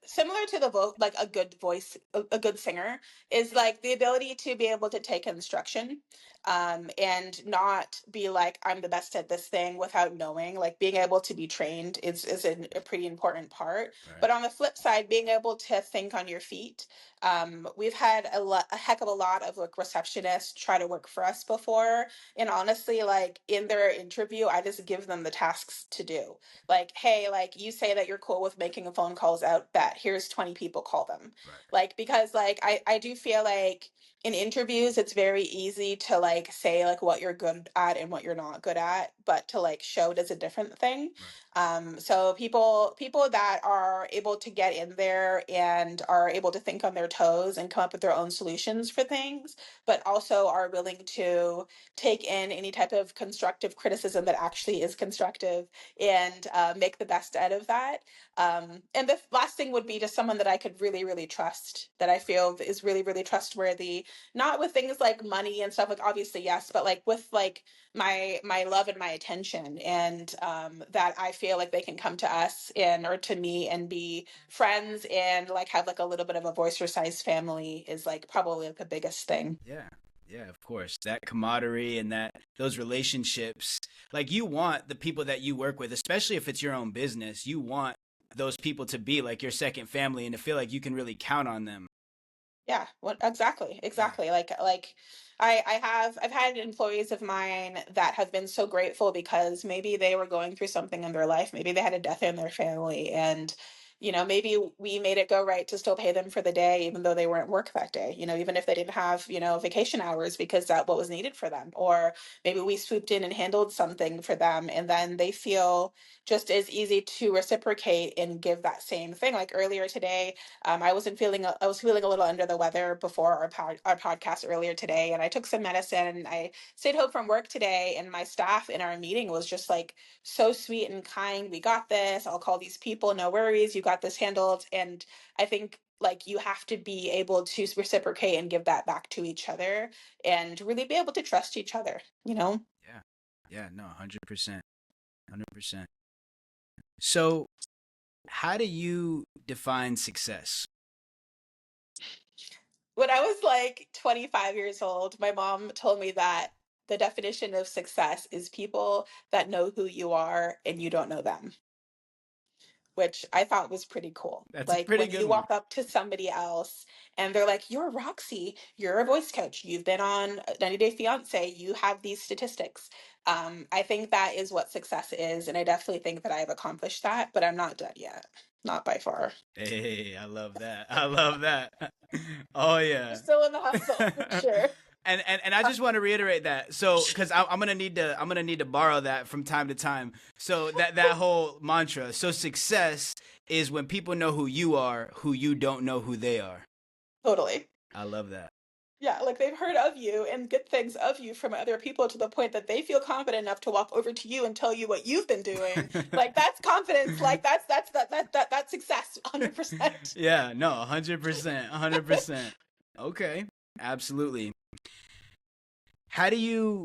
similar to the like a good voice, a good singer, is like the ability to be able to take instruction, and not be like I'm the best at this thing without knowing. Like being able to be trained is a pretty important part. Right. But on the flip side, being able to think on your feet. We've had a heck of a lot of like receptionists try to work for us before, and honestly, like in their interview, I just give them the tasks to do. Like, hey, like you say that you're cool with making phone calls out, bet here's 20 people, call them. Right. Like, because like I do feel like in interviews, it's very easy to like say like what you're good at and what you're not good at, but to like show it is a different thing. Right. So people that are able to get in there and are able to think on their toes and come up with their own solutions for things, but also are willing to take in any type of constructive criticism that actually is constructive, and make the best out of that. And the last thing would be just someone that I could really, really trust, that I feel is really, really trustworthy, not with things like money and stuff, like obviously, yes, but like with like my love and my attention, and that I feel like they can come to us and or to me and be friends and like have like a little bit of a Voicercise family is like probably like the biggest thing. Yeah. Yeah, of course. That camaraderie and those relationships. Like, you want the people that you work with, especially if it's your own business, you want those people to be like your second family and to feel like you can really count on them. Yeah, what exactly, Yeah. exactly. Like I've had employees of mine that have been so grateful because maybe they were going through something in their life, maybe they had a death in their family, and maybe we made it go right to still pay them for the day even though they weren't work that day, even if they didn't have, vacation hours because that what was needed for them. Or maybe we swooped in and handled something for them, and then they feel just as easy to reciprocate and give that same thing. Like earlier today, I was feeling a little under the weather before our podcast earlier today, and I took some medicine and I stayed home from work today. And my staff in our meeting was just like so sweet and kind. We got this. I'll call these people. No worries. You got this handled. And I think like you have to be able to reciprocate and give that back to each other and really be able to trust each other, Yeah. Yeah, no, 100%. 100%. So, how do you define success? When I was like 25 years old, my mom told me that the definition of success is people that know who you are and you don't know them, which I thought was pretty cool. That's a Like pretty when good you one. walk up to somebody else and they're like, "You're Roxy, you're a voice coach, you've been on 90 Day Fiance, you have these statistics." I think that is what success is. And I definitely think that I have accomplished that, but I'm not done yet. Not by far. Hey, I love that. I love that. Oh We're yeah. still in the hustle for sure. And I just want to reiterate that. So, because I'm gonna need to borrow that from time to time. So that whole mantra. So success is when people know who you are, who you don't know who they are. Totally. I love that. Yeah, like they've heard of you and good things of you from other people to the point that they feel confident enough to walk over to you and tell you what you've been doing. Like that's confidence. Like that's success, 100%. Yeah, no, 100%, 100%. Okay, absolutely. How do you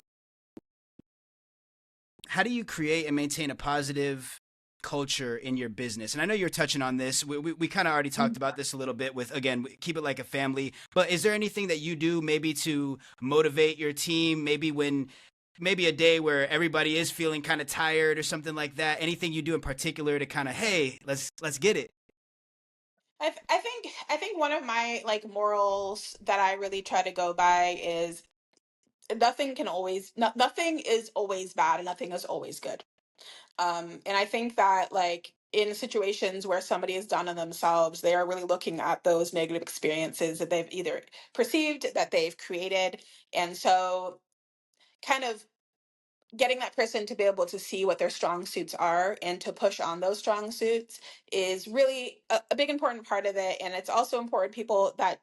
how do you create and maintain a positive culture in your business? And I know you're touching on this. We kind of already talked about this a little bit with, again, keep it like a family. But is there anything that you do maybe to motivate your team? Maybe a day where everybody is feeling kind of tired or something like that. Anything you do in particular to kind of, hey, let's get it. I think one of my like morals that I really try to go by is nothing is always bad and nothing is always good. And I think that like in situations where somebody is down on themselves, they are really looking at those negative experiences that they've either perceived, that they've created. And so kind of getting that person to be able to see what their strong suits are and to push on those strong suits is really a big important part of it. And it's also important people that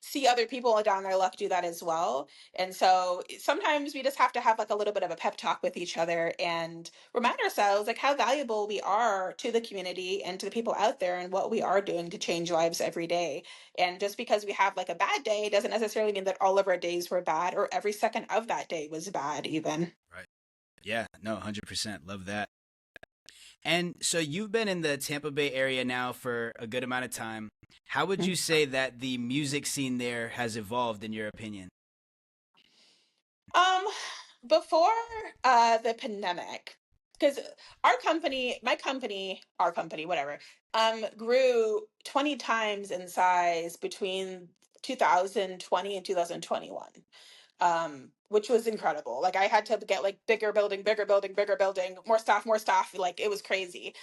see other people down their luck do that as well. And so sometimes we just have to have like a little bit of a pep talk with each other and remind ourselves like how valuable we are to the community and to the people out there and what we are doing to change lives every day. And just because we have like a bad day doesn't necessarily mean that all of our days were bad or every second of that day was bad even. Right. Yeah, no, 100%. Love that. And so you've been in the Tampa Bay area now for a good amount of time. How would you say that the music scene there has evolved in your opinion? Um, Before the pandemic, because our company, whatever, grew 20 times in size between 2020 and 2021, which was incredible. Like I had to get like bigger building, bigger building, bigger building, more staff. Like it was crazy.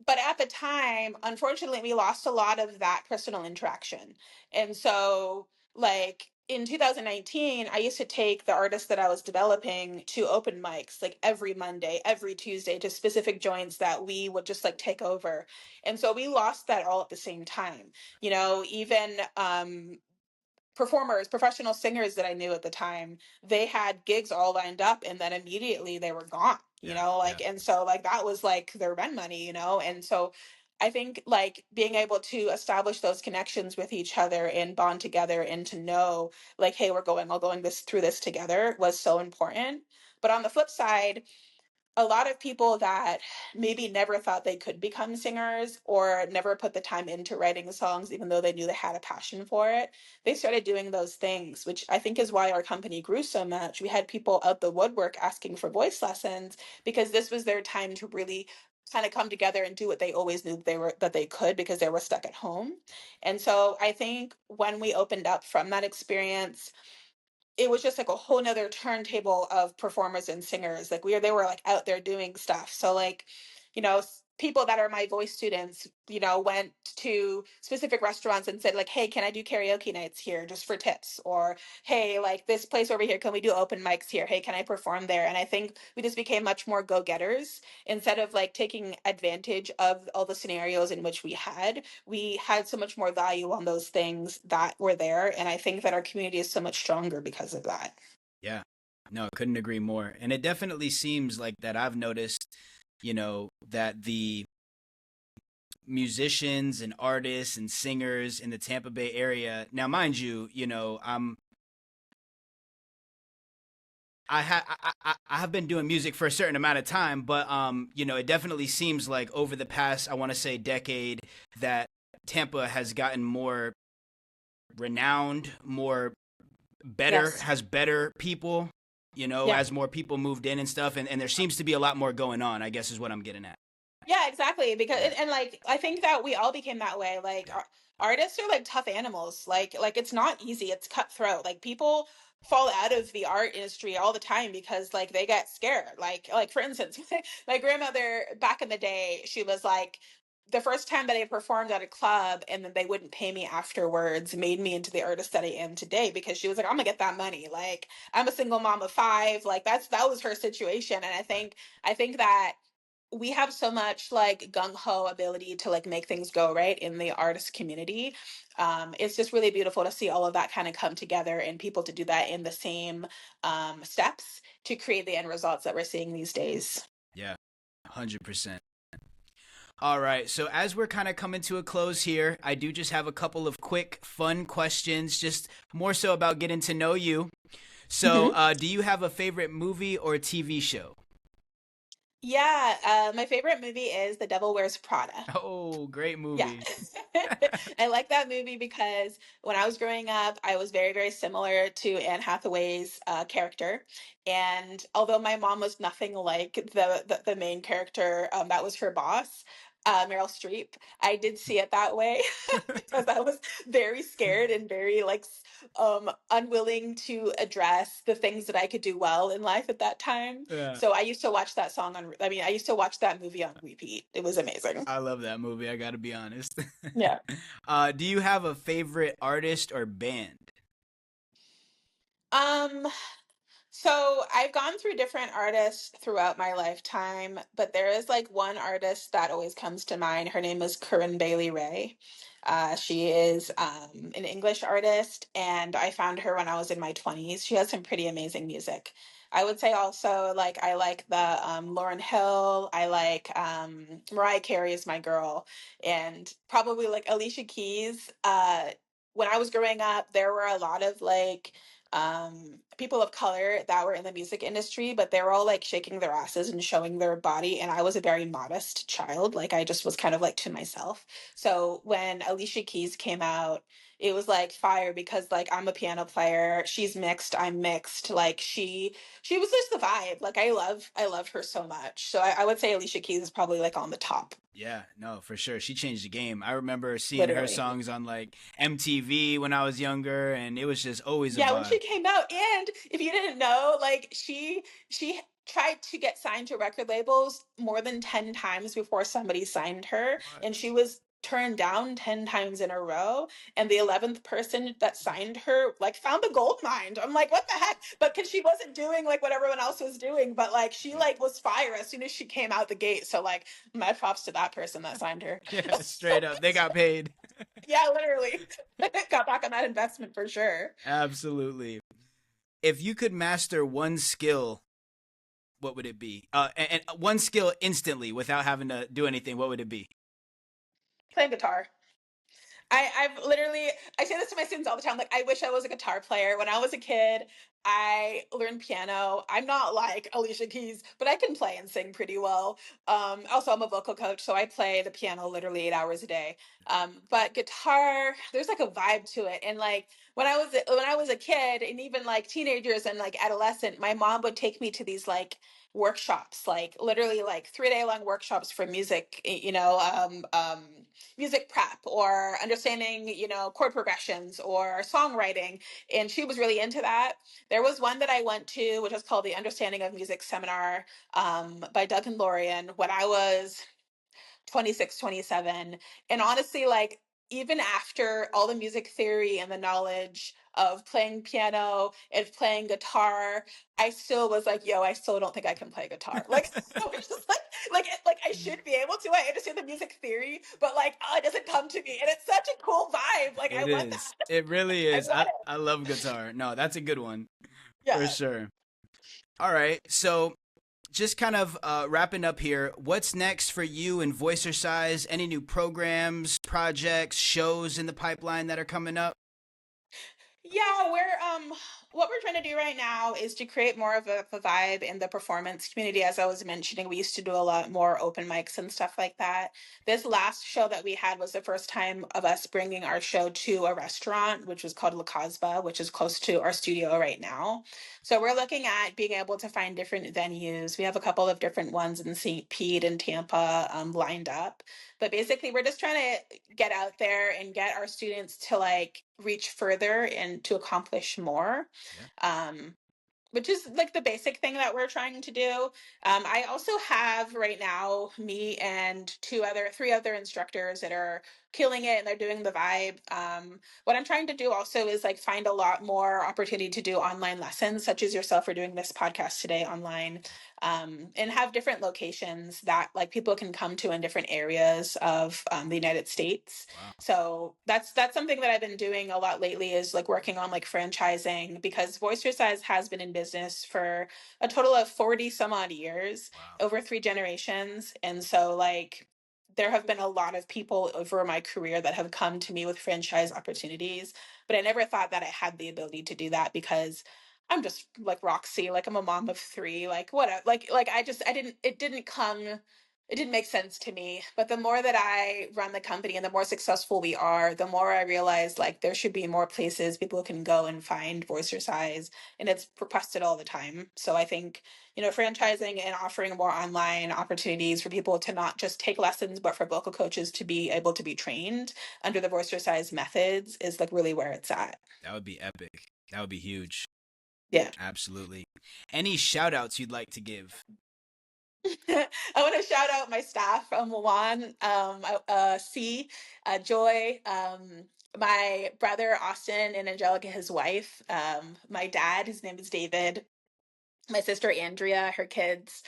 But at the time, unfortunately, we lost a lot of that personal interaction. And so, like in 2019, I used to take the artists that I was developing to open mics like every Monday, every Tuesday to specific joints that we would just like take over. And so we lost that all at the same time. Even performers, professional singers that I knew at the time, they had gigs all lined up and then immediately they were gone, Yeah, yeah, like, and so like that was like their rent money, and so I think like being able to establish those connections with each other and bond together and to know like, hey, we're going all going this through this together was so important. But on the flip side, a lot of people that maybe never thought they could become singers or never put the time into writing songs, even though they knew they had a passion for it, they started doing those things, which I think is why our company grew so much. We had people out the woodwork asking for voice lessons because this was their time to really kind of come together and do what they always knew that they could because they were stuck at home. And so I think when we opened up from that experience, it was just like a whole nother turntable of performers and singers. Like they were like out there doing stuff. So like, people that are my voice students, went to specific restaurants and said like, hey, can I do karaoke nights here just for tips? Or, hey, like this place over here, can we do open mics here? Hey, can I perform there? And I think we just became much more go-getters instead of like taking advantage of all the scenarios in which we had so much more value on those things that were there. And I think that our community is so much stronger because of that. yeah. No, couldn't agree more. And it definitely seems like that I've noticed, that the musicians and artists and singers in the Tampa Bay area. Now, mind you, I have been doing music for a certain amount of time, but it definitely seems like over the past, I want to say, decade, that Tampa has gotten more renowned, more better, Yes. has better people, Yeah. as more people moved in and stuff, and there seems to be a lot more going on, I guess is what I'm getting at. Yeah, exactly. Because Yeah, and like I think that we all became that way. Like yeah, artists are like tough animals. Like it's not easy. It's cutthroat. Like people fall out of the art industry all the time because like they get scared. Like for instance, my grandmother back in the day, she was like the first time that I performed at a club and then they wouldn't pay me afterwards made me into the artist that I am today because she was like, I'm gonna get that money. Like I'm a single mom of five. Like that was her situation. And I think that we have so much like gung-ho ability to like make things go right in the artist community. It's just really beautiful to see all of that kind of come together and people to do that in the same steps to create the end results that we're seeing these days. Yeah, 100%. All right, so as we're kind of coming to a close here, I do just have a couple of quick, fun questions, just more so about getting to know you. So, Mhm. do you have a favorite movie or TV show? Yeah, my favorite movie is The Devil Wears Prada. Oh, great Yeah. movie. I like that movie because when I was growing up, I was very, very similar to Anne Hathaway's character. And although my mom was nothing like the main character, that was her boss, Meryl Streep, I did see it that way because I was very scared and very like unwilling to address the things that I could do well in life at that time. Yeah, So I used to watch that I used to watch that movie on repeat. It was amazing. I love that movie. I got to be honest. Yeah. Do you have a favorite artist or band? Um, so I've gone through different artists throughout my lifetime, but there is like one artist that always comes to mind. Her name is Corinne Bailey Rae. She is an English artist, and I found her when I was in my 20s. She has some pretty amazing music. I would say also like I like the Lauryn Hill. I like Mariah Carey is my girl, and probably like Alicia Keys. When I was growing up, there were a lot of like people of color that were in the music industry, but they were all like shaking their asses and showing their body. And I was a very modest child. Like I just was kind of like to myself. So when Alicia Keys came out, it was like fire because like I'm a piano player, she's mixed, I'm mixed. Like she was just the vibe. Like I loved her so much. So I would say Alicia Keys is probably like on the top, Yeah, no, for sure. She changed the game. I remember seeing her literally. songs on like MTV when I was younger, and it was just always a Yeah, when vibe. she came out, and if you didn't know, like she tried to get signed to record labels more than 10 times before somebody signed her, and What? she was turned down 10 times in a row, and the 11th person that signed her like found the gold mine. I'm like, what the heck? But cuz she wasn't doing like what everyone else was doing, but like she Yeah, like was fire as soon as she came out the gate. So like my props to that person that signed her. yeah, straight up. They got paid. Yeah, literally. Got back on that investment for sure. Absolutely. If you could master one skill, what would it be? And one skill instantly without having to do anything, what would it be? Playing guitar. I've literally I say this to my students all the time. Like I wish I was a guitar player. When I was a kid, I learned piano. I'm not like Alicia Keys, but I can play and sing pretty well. Also I'm a vocal coach, so I play the piano literally 8 hours a day. But guitar, there's like a vibe to it. And like when I was a kid and even like teenagers and like adolescent, my mom would take me to these like workshops, like literally like 3 day long workshops for music, music prep or understanding, chord progressions or songwriting. And she was really into that. There was one that I went to, which was called the Understanding of Music Seminar by Doug and Lorian when I was 26, 27. And honestly, like, even after all the music theory and the knowledge of playing piano and playing guitar, I still was like, yo, I still don't think I can play guitar. Like, I was just like I should be able to. I understand the music theory, but like, oh, it doesn't come to me. And it's such a cool vibe. Like, I It want is. that. It really I is. want it. I love guitar. No, that's a good one for Yeah. sure. All right. So just kind of wrapping up here, what's next for you in Voicercise? Any new programs, projects, shows in the pipeline that are coming up? Yeah, we're what we're trying to do right now is to create more of a vibe in the performance community. As I was mentioning, we used to do a lot more open mics and stuff like that. This last show that we had was the first time of us bringing our show to a restaurant, which was called La Casbah, which is close to our studio right now. So we're looking at being able to find different venues. We have a couple of different ones in St. Pete and Tampa lined up. But basically, we're just trying to get out there and get our students to like reach further and to accomplish more. Yeah. Um, which is like the basic thing that we're trying to do. I also have right now me and three other instructors that are killing it and they're doing the vibe. What I'm trying to do also is like find a lot more opportunity to do online lessons, such as yourself are doing this podcast today online, and have different locations that like people can come to in different areas of the United States. Wow. So that's something that I've been doing a lot lately, is like working on like franchising, because Voicercise has been in business for a total of 40 some odd years, Wow. over 3 generations. And so like there have been a lot of people over my career that have come to me with franchise opportunities, but I never thought that I had the ability to do that, because I'm just like Roxy, like I'm a mom of three, like what, like I didn't, it didn't make sense to me. But the more that I run the company and the more successful we are, the more I realize like there should be more places people can go and find Voicercise, and it's requested all the time. So I think, franchising and offering more online opportunities for people to not just take lessons, but for vocal coaches to be able to be trained under the Voicercise methods is like really where it's at. That would be epic. That would be huge. Yeah. Absolutely. Any shout outs you'd like to give? I want to shout out my staff, Juan, C, Joy, my brother Austin, and Angelica, his wife, my dad, his name is David, my sister Andrea, her kids,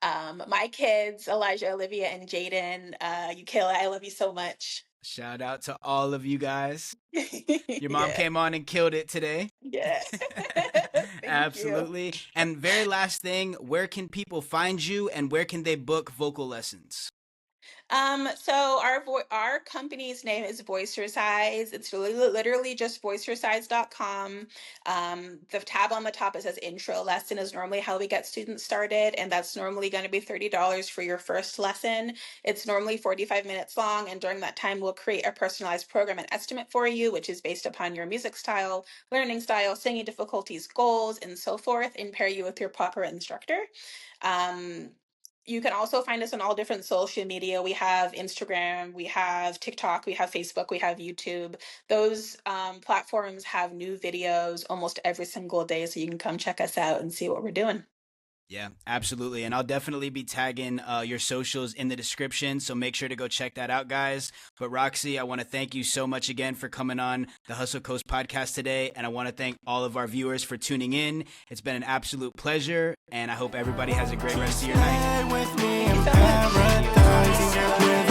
my kids, Elijah, Olivia, and Jaden. Eukayla, I love you so much. Shout out to all of you guys. Your mom Yeah. came on and killed it today. Yeah. Absolutely. You. And very last thing, where can people find you and where can they book vocal lessons? So our company's name is Voicercise. It's literally just voicercise.com. The tab on the top, it says intro lesson, is normally how we get students started, and that's normally going to be $30 for your first lesson. It's normally 45 minutes long, and during that time we'll create a personalized program and estimate for you, which is based upon your music style, learning style, singing difficulties, goals, and so forth, and pair you with your proper instructor. You can also find us on all different social media. We have Instagram, we have TikTok, we have Facebook, we have YouTube. Those platforms have new videos almost every single day, so you can come check us out and see what we're doing. Yeah, absolutely. And I'll definitely be tagging your socials in the description, so make sure to go check that out, guys. But Roxy, I want to thank you so much again for coming on the Hustle Coast podcast today. And I want to thank all of our viewers for tuning in. It's been an absolute pleasure, and I hope everybody has a great rest of your night. Thank you so much.